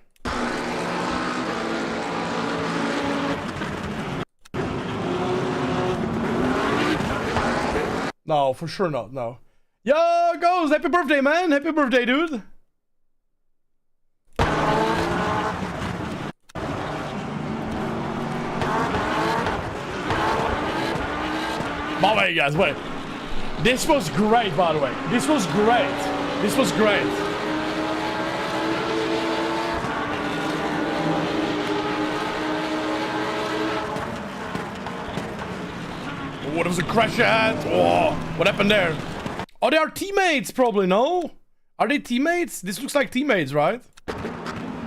No, for sure not. No. Yo, Ghost! Happy birthday, man! Happy birthday, dude! By the way, guys, wait. This was great, by the way. This was great. This was great. Oh, there was a crash at. Oh, what happened there? Oh, they are teammates, probably, no? Are they teammates? This looks like teammates, right?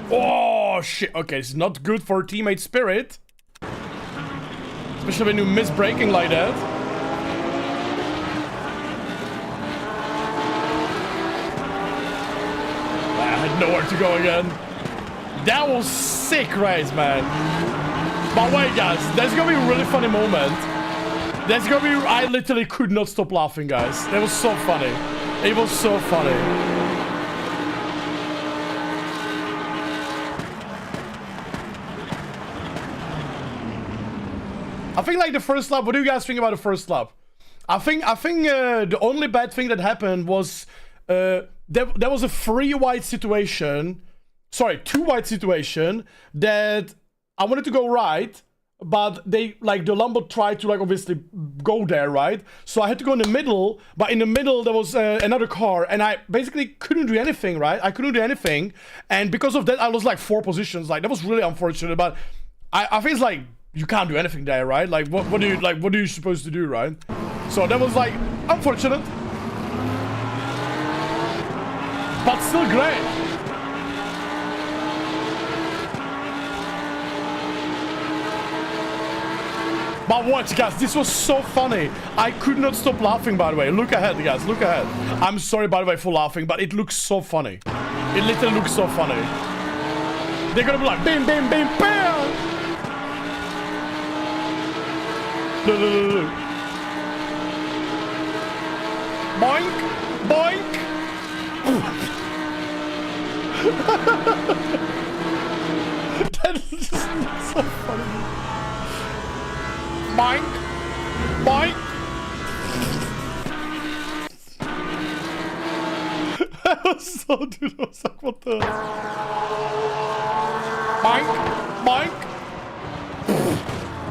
Oh, shit. Okay, it's not good for teammate spirit. Especially when you miss braking like that. I had nowhere to go again. That was sick race, man. But wait, guys, there's gonna be a really funny moment. There's gonna be... I literally could not stop laughing, guys. That was so funny. It was so funny. I think like the first lap, what do you guys think about the first lap? I think the only bad thing that happened was there was a three white situation, sorry, two white situation that I wanted to go right, but they like the Lambo tried to like obviously go there, right? So I had to go in the middle, but in the middle there was another car and I basically couldn't do anything, right? I couldn't do anything, and because of that I lost like 4 positions. Like that was really unfortunate, but I think it's like you can't do anything there, right? Like what are you supposed to do, right? So that was like unfortunate, but still great. But watch, guys, this was so funny. I could not stop laughing, by the way. Look ahead, guys, look ahead. I'm sorry, by the way, for laughing, but it looks so funny. It literally looks so funny. They're gonna be like, bam, bam, bam, bam! Look, look, look, look. Boink, boink! That is just so funny. Boink! Boink! so, dude, I was like, what the? Boink!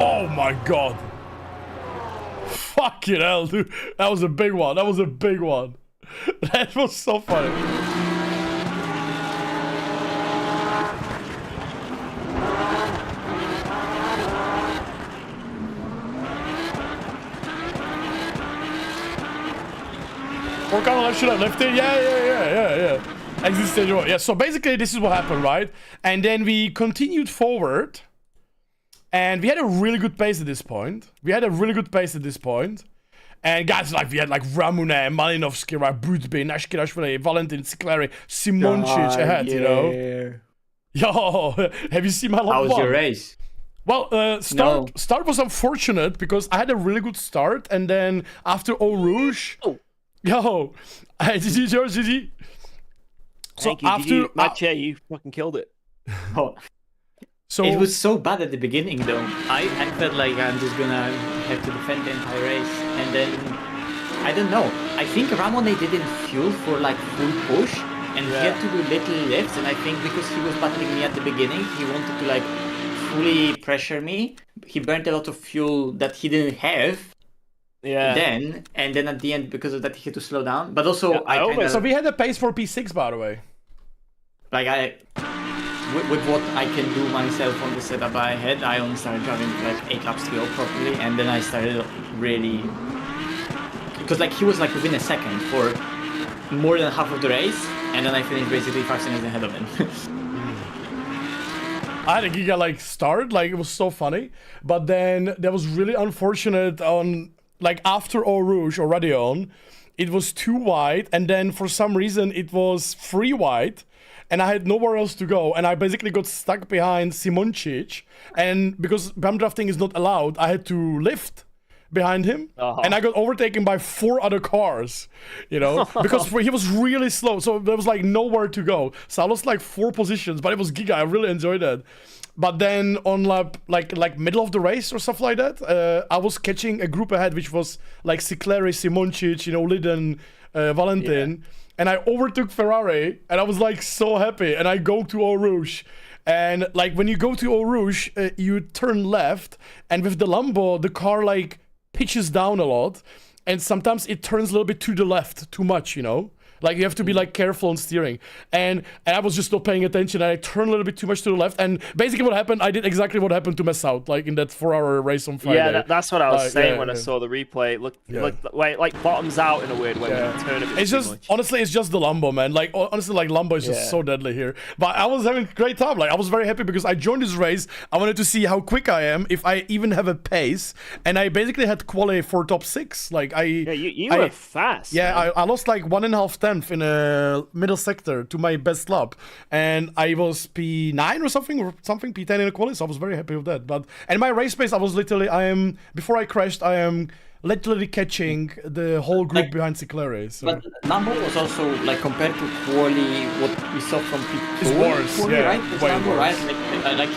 Oh my god. Fucking hell, dude. That was a big one. That was a big one. That was so funny. Work on the left, should I lift it? Yeah. Exit stage one. Yeah, so basically this is what happened, right? And then we continued forward. And we had a really good pace at this point. And guys, like, we had like Ramune, Malinovsky, right, Budby, Nashkirashvili, Valentin, Sikleri, Simoncic ahead, you know? Yo, have you seen my lap? How was your race? Well, start was unfortunate because I had a really good start, and then after Eau Rouge, yo, GG George, GG. So Thank you, after you fucking killed it. So it was so bad at the beginning, though. I felt like I'm just gonna have to defend the entire race, and then I don't know. I think Ramone didn't fuel for like full push, and he had to do little lifts. And I think because he was battling me at the beginning, he wanted to like fully pressure me. He burnt a lot of fuel that he didn't have. Yeah. And then at the end, because of that, he had to slow down. But also, so we had a pace for P6, by the way. Like with what I can do myself on the setup I had, I only started driving like 8 laps to go properly, and then I started really, because like he was like within a second for more than half of the race, and then I finished basically 5 seconds ahead of him. I had a giga like start, like it was so funny, but then that was really unfortunate on like after Eau Rouge or Radion, it was too wide, and then for some reason it was free wide. And I had nowhere else to go, and I basically got stuck behind Simoncic. And because BAM drafting is not allowed, I had to lift behind him, and I got overtaken by 4 other cars, you know, because he was really slow. So there was like nowhere to go. So I lost like 4 positions, but it was giga. I really enjoyed that. But then on like middle of the race or stuff like that, I was catching a group ahead, which was like Sikleri, Simoncic, you know, Liden, Valentin. Yeah. And I overtook Ferrari, and I was like so happy. And I go to Eau Rouge, and like when you go to Eau Rouge, you turn left, and with the Lambo, the car like pitches down a lot, and sometimes it turns a little bit to the left, too much, you know. Like you have to be like careful on steering, and I was just not paying attention. I turned a little bit too much to the left, and basically what happened, I did exactly what happened to mess out, like in that 4-hour race on Friday. Yeah, that's what I was saying when I saw the replay. It looked like bottoms out in a weird way when you turn a bit it's just much. Honestly, it's just the Lambo, man. Like honestly, like Lambo is just so deadly here. But I was having a great time. Like I was very happy because I joined this race. I wanted to see how quick I am, if I even have a pace, and I basically had quali for top 6. Like you were fast. Yeah, I lost like 1.5 tenths in a middle sector to my best lap, and I was P9 or something, P10 in a quali, so I was very happy with that. But and my race pace, I was literally, before I crashed, I am literally catching the whole group behind Sikleri. So. But Lambo was also like compared to quali, what we saw from P2. It's worse, quali, yeah, right? It's way Lambo, worse. Right? Like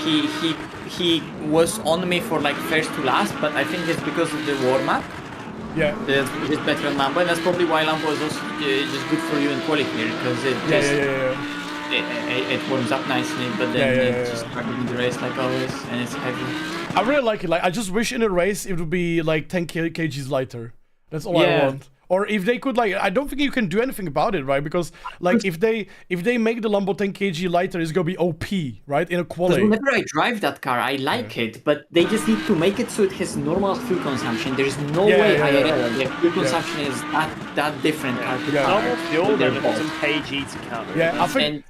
he was on me for like first to last, but I think it's because of the warm up. Yeah, it's better than Lambo, and that's probably why Lambo is also just good for you in quali here, because it it warms up nicely, but then it just struggles in the race like always, and it's heavy. I really like it. Like I just wish in a race it would be like 10 kgs lighter. That's all I want. Or if they could, like, I don't think you can do anything about it, right? Because like if they make the Lambo 10 kg lighter, it's gonna be OP, right? In a quality. Whenever I drive that car, I like it, but they just need to make it so it has normal fuel consumption. There's no way IRL the fuel consumption is that different. Normal fuel, then some kg to count. Yeah, I think.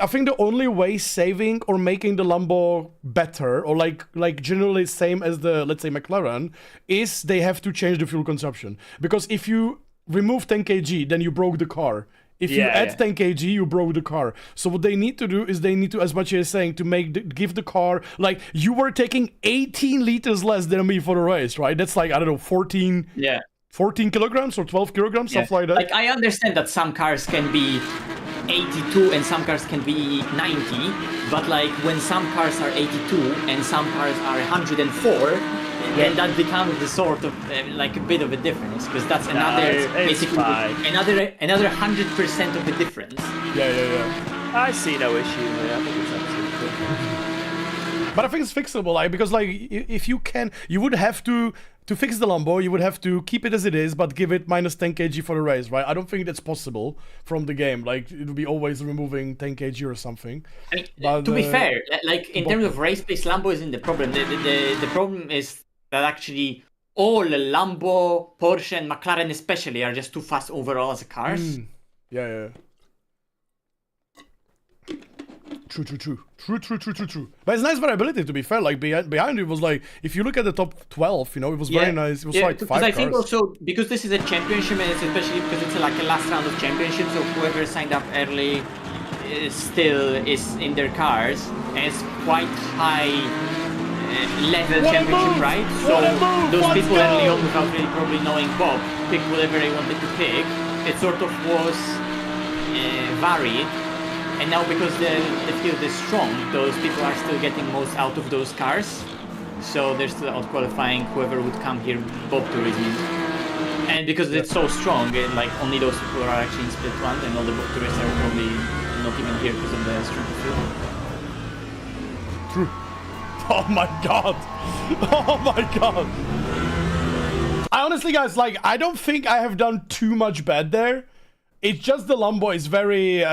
I think the only way saving or making the Lambo better, or like generally same as the, let's say, McLaren, is they have to change the fuel consumption. Because if you remove 10 kg, then you broke the car. If you add 10 kg, you broke the car. So what they need to do is they need to, as much as saying, to give the car, like, you were taking 18 liters less than me for the race, right? That's like, I don't know, 14 kilograms or 12 kilograms, stuff like that. Like, I understand that some cars can be 82 and some cars can be 90, but like when some cars are 82 and some cars are 104, then that becomes the sort of like a bit of a difference, because that's another basically another 100% of the difference. Yeah. I see no issue here. I think it's absolutely good. But I think it's fixable, like, because like if you can, you would have to fix the Lambo, you would have to keep it as it is, but give it minus 10 kg for the race, right? I don't think that's possible from the game. Like, it would be always removing 10 kg or something. I mean, but, to be fair, like in terms of race pace, Lambo isn't the problem. The problem is that actually all Lambo, Porsche, and McLaren especially are just too fast overall as cars. Yeah. True. But it's nice variability, to be fair. Like, behind it was like, if you look at the top 12, you know, it was very nice. It was like 5 cars. I think also, because this is a championship, and it's especially because it's like a last round of championship, so whoever signed up early still is in their cars, and it's quite high level championship, right? So those people early on, without really probably knowing Bob, picked whatever they wanted to pick. It sort of was varied. And now, because the field is strong, those people are still getting most out of those cars. So they're still out qualifying whoever would come here, Bob Tourism. And because it's so strong, like only those people are actually in split one, and all the Bob tourists are probably not even here because of the strong field. True. Oh my god. Oh my god. I honestly, guys, like, I don't think I have done too much bad there. It's just the Lambo is very...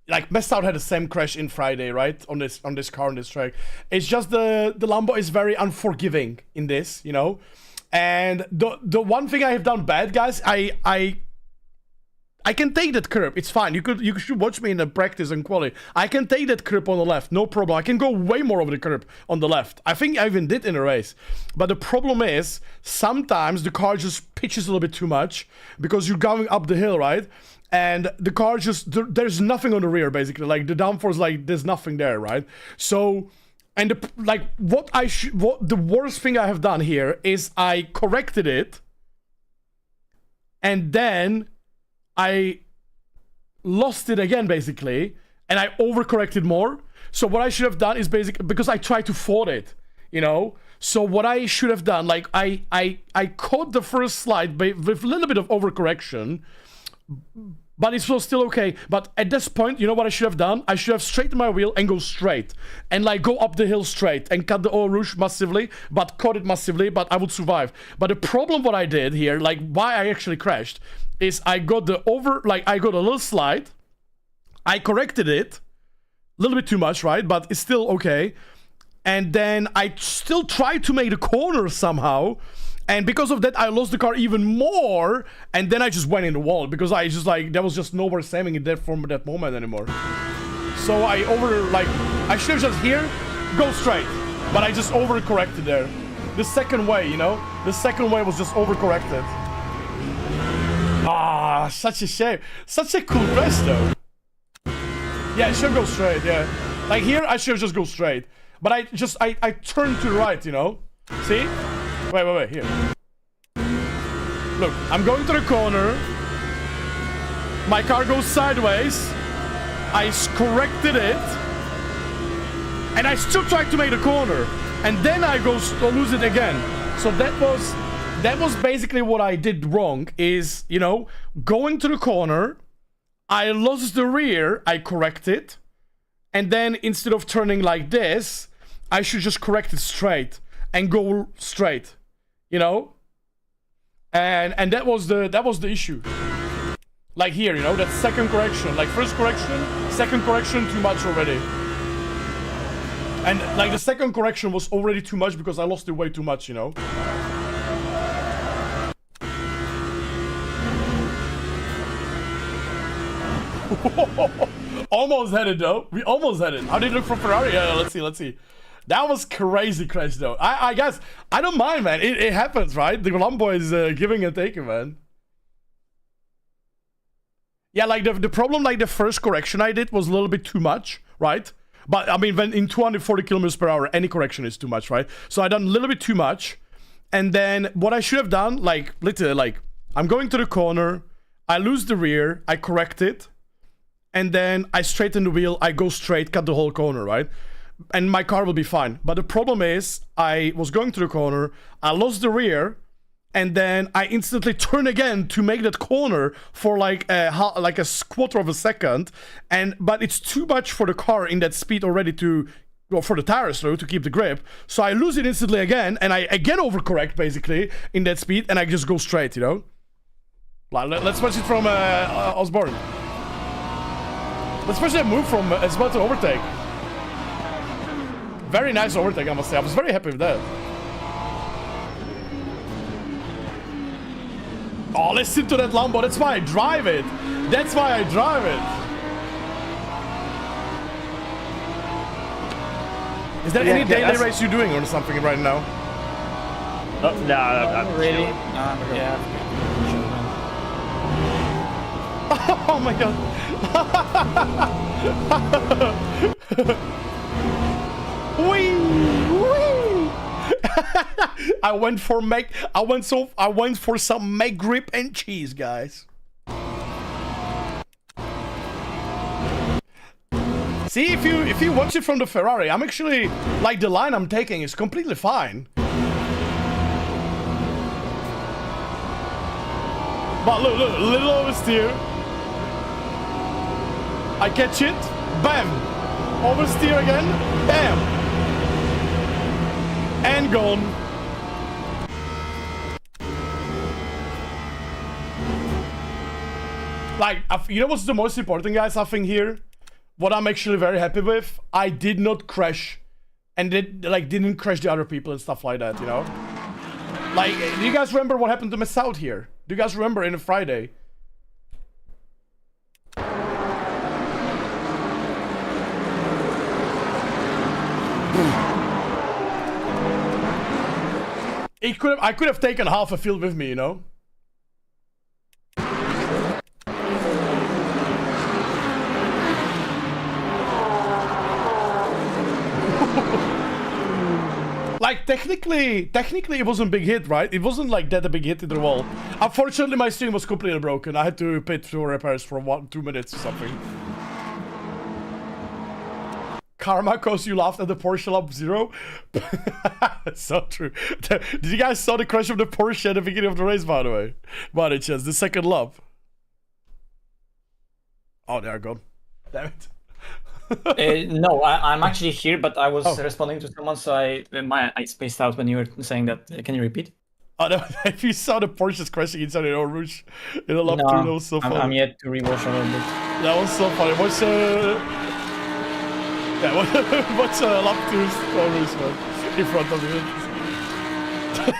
like, Messed Out had the same crash in Friday, right? On this car, on this track. It's just the Lambo is very unforgiving in this, you know? And the one thing I have done bad, guys, I can take that curb. It's fine. You should watch me in the practice and quality. I can take that curb on the left, no problem. I can go way more over the curb on the left. I think I even did in a race. But the problem is, sometimes the car just pitches a little bit too much because you're going up the hill, right? And the car just, there's nothing on the rear, basically. Like, the downforce, like, there's nothing there, right? So, and what the worst thing I have done here is I corrected it, and then I lost it again, basically, and I overcorrected more. So what I should have done is basically, because I tried to fault it, you know? So what I should have done, like, I caught the first slide with a little bit of overcorrection, but it was still okay. But at this point, you know what I should have done? I should have straightened my wheel and go straight. And like go up the hill straight and cut the Eau Rouge massively, but caught it massively, but I would survive. But the problem what I did here, like why I actually crashed, is I got a little slide. I corrected it. A little bit too much, right? But it's still okay. And then I still tried to make the corner somehow. And because of that, I lost the car even more. And then I just went in the wall because I just like, there was just nowhere saving it there from that moment anymore. So I should have just here, go straight. But I just overcorrected there. The second way, you know? The second way was just overcorrected. Ah, such a shame. Such a cool crash though. Yeah, it should go straight, yeah. Like here, I should just go straight. But I turned to the right, you know? See? Wait, here. Look, I'm going to the corner. My car goes sideways. I corrected it. And I still tried to make the corner. And then I lose it again. So that was basically what I did wrong, is, you know, going to the corner, I lost the rear, I correct it. And then instead of turning like this, I should just correct it straight and go straight. You know, and that was the issue. Like here, you know, that second correction, like first correction, second correction, too much already. And like the second correction was already too much because I lost it way too much, you know. Almost had it though. We almost had it. How did it look from Ferrari? Yeah, let's see. That was crazy crash though. I guess I don't mind, man. It happens, right? The Lambo is giving and taking, man. Yeah, like the problem, like the first correction I did was a little bit too much, right? But I mean, when in 240 kilometers per hour, any correction is too much, right? So I done a little bit too much, and then what I should have done, like literally, like I'm going to the corner, I lose the rear, I correct it, and then I straighten the wheel, I go straight, cut the whole corner, right? and my car will be fine. But the problem is, I was going to the corner, I lost the rear, and then I instantly turn again to make that corner for like a quarter of a second, but it's too much for the car in that speed already to, well, for the tires though, to keep the grip. So I lose it instantly again, and I again overcorrect basically in that speed, and I just go straight, you know. Let's watch it from Osborne. Let's watch that move from it's about to overtake. Very nice overtake, I must say. I was very happy with that. Oh, listen to that Lambo. That's why I drive it. That's why I drive it. Is there any daily race you're doing or something right now? No, not really. Yeah. Oh my god. Wee! Wee! I went for some make grip and cheese, guys. See, if you watch it from the Ferrari, I'm actually like the line I'm taking is completely fine. But look, little oversteer. I catch it, bam. Oversteer again, bam. And gone. Like, you know what's the most important, guys, I think here? What I'm actually very happy with, I did not crash. And didn't crash the other people and stuff like that, you know? Like, do you guys remember what happened to Miss Out here? Do you guys remember in a Friday? I could have taken half a field with me, you know? Like, technically it wasn't a big hit, right? It wasn't like that a big hit in the wall. Unfortunately, my steering was completely broken. I had to pit for repairs for 2 minutes or something. Karma, cause you laughed at the Porsche lap 0. That's so true. Did you guys saw the crash of the Porsche at the beginning of the race, by the way? By any chance, the second lap. Oh, they are gone. Damn it. No, I'm actually here, but I was responding to someone, so I spaced out when you were saying that. Can you repeat? Oh no! If you saw the Porsches crashing inside the Eau Rouge in the lap 2, that was so funny. I'm yet to rewatch all of it. That was so funny. What's lap 2's Eau Rouge, man, in front of you?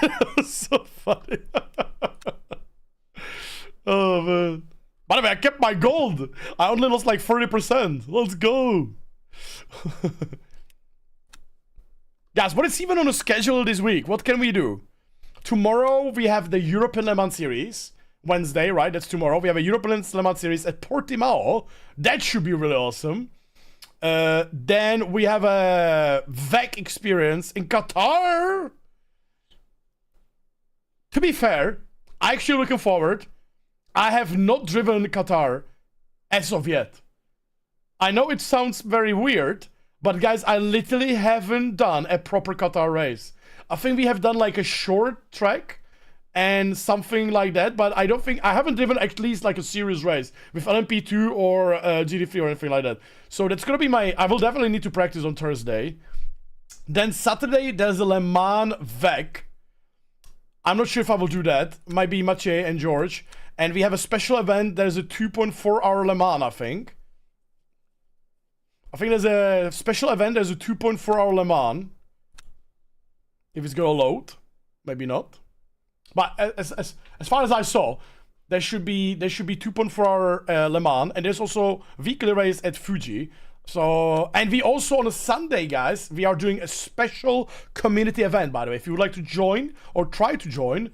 That was so funny. Oh man. By the way, I kept my gold. I only lost like 30%. Let's go. Guys, what is even on the schedule this week? What can we do? Tomorrow, we have the European Le Mans Series. Wednesday, right? That's tomorrow. We have a European Le Mans Series at Portimao. That should be really awesome. Then we have a VEC experience in Qatar. To be fair, I'm actually looking forward. I have not driven Qatar as of yet. I know it sounds very weird, but guys, I literally haven't done a proper Qatar race. I think we have done like a short track and something like that, but I haven't driven at least like a serious race with LMP2 or GT3 or anything like that. So that's gonna be I will definitely need to practice on Thursday. Then Saturday, there's a Le Mans VEC. I'm not sure if I will do that. Might be Mathieu and George. And we have a special event. There's a 2.4 hour Le Mans, I think. There's a special event. There's a 2.4 hour Le Mans. If it's gonna load. Maybe not. But as far as I saw, there should be 2.4 hour Le Mans. And there's also weekly race at Fuji. So, and we also on a Sunday, guys, we are doing a special community event, by the way. If you would like to join or try to join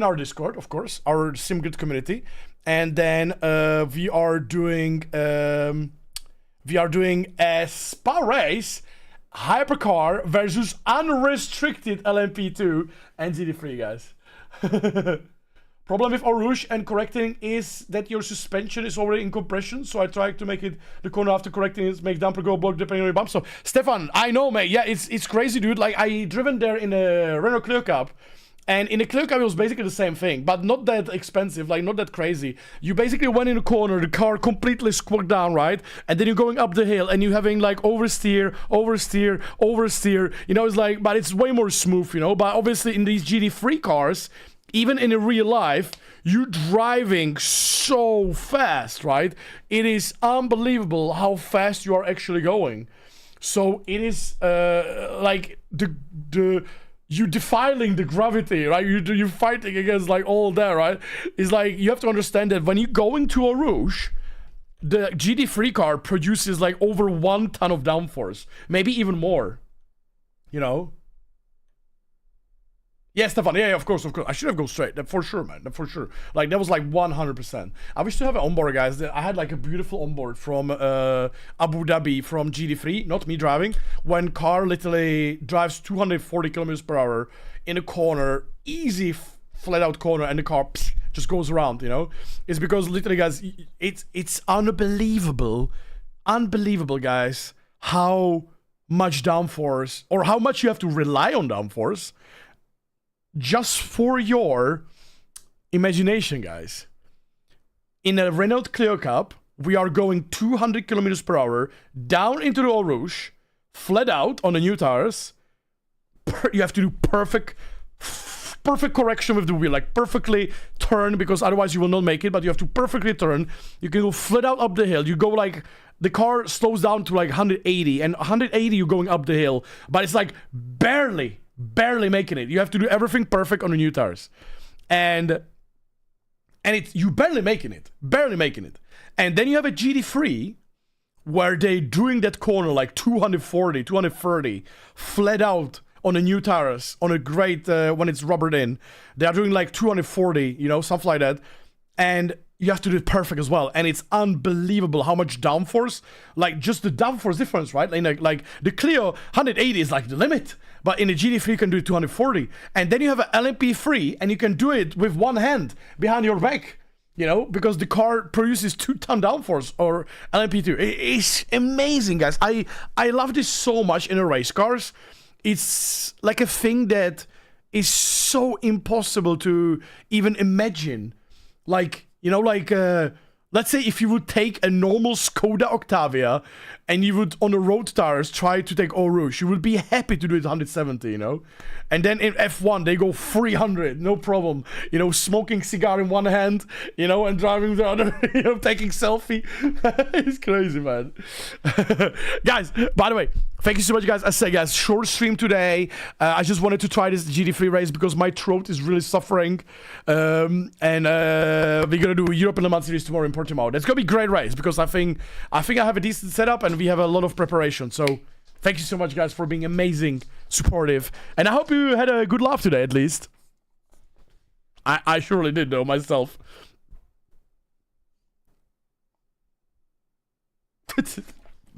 our Discord, of course, our SimGrid community. And then we are doing a Spa race, hypercar versus unrestricted LMP2 and GT3, guys. Problem with Eau Rouge and correcting is that your suspension is already in compression. So I try to make it the corner after correcting is make damper go block depending on your bump. So Stefan, I know, mate. Yeah, it's crazy, dude. Like I driven there in a Renault Clio Cup. And in the Clio Cup, it was basically the same thing, but not that expensive, like not that crazy. You basically went in a corner, the car completely squawked down, right? And then you're going up the hill and you're having like oversteer, oversteer, oversteer. You know, it's like, but it's way more smooth, you know? But obviously in these GT3 cars, even in a real life, you're driving so fast, right? It is unbelievable how fast you are actually going. So it is like you defiling the gravity, right? You're fighting against like all that, right? It's like you have to understand that when you go into Eau Rouge, the GT3 car produces like over 1 ton of downforce, maybe even more, you know? Yeah, Stefan, yeah, of course. I should have gone straight, that for sure, man, that for sure. Like, that was like 100%. I wish to have an onboard, guys. I had like a beautiful onboard from Abu Dhabi from GT3, not me driving, when car literally drives 240 kilometers per hour in a corner, easy flat out corner, and the car just goes around, you know? It's because literally, guys, it's unbelievable, guys, how much downforce, or how much you have to rely on downforce, just for your imagination, guys. In a Renault Clio Cup, we are going 200 kilometers per hour down into the Eau Rouge, flat out on the new tires. You have to do perfect correction with the wheel, like perfectly turn, because otherwise you will not make it, but you have to perfectly turn. You can go flat out up the hill. You go like, the car slows down to like 180, and 180 you're going up the hill, but it's like barely making it. You have to do everything perfect on the new tires, and it's you barely making it. And then you have a GT3 where they doing that corner like 240, 230 flat out on the new tires on a great when it's rubbered in. They are doing like 240, you know, something like that, and you have to do it perfect as well. And it's unbelievable how much downforce, like just the downforce difference, right? Like the Clio 180 is like the limit. But in a GT3, you can do 240. And then you have an LMP3, and you can do it with one hand behind your back, you know, because the car produces 2-ton downforce, or LMP2. It's amazing, guys. I love this so much in a race cars. It's like a thing that is so impossible to even imagine. Like, you know, like, let's say if you would take a normal Skoda Octavia and you would, on the road tires, try to take Eau Rouge, you would be happy to do it 170, you know? And then in F1, they go 300, no problem. You know, smoking cigar in one hand, you know, and driving the other, you know, taking selfie. It's crazy, man. Guys, by the way, thank you so much, guys. I say, guys, short stream today. I just wanted to try this GT3 race because my throat is really suffering. And we're gonna do European Le Mans Series tomorrow in Portimao. That's gonna be a great race because I think I have a decent setup and we have a lot of preparation. So thank you so much, guys, for being amazing, supportive, and I hope you had a good laugh today, at least. I surely did, though, myself.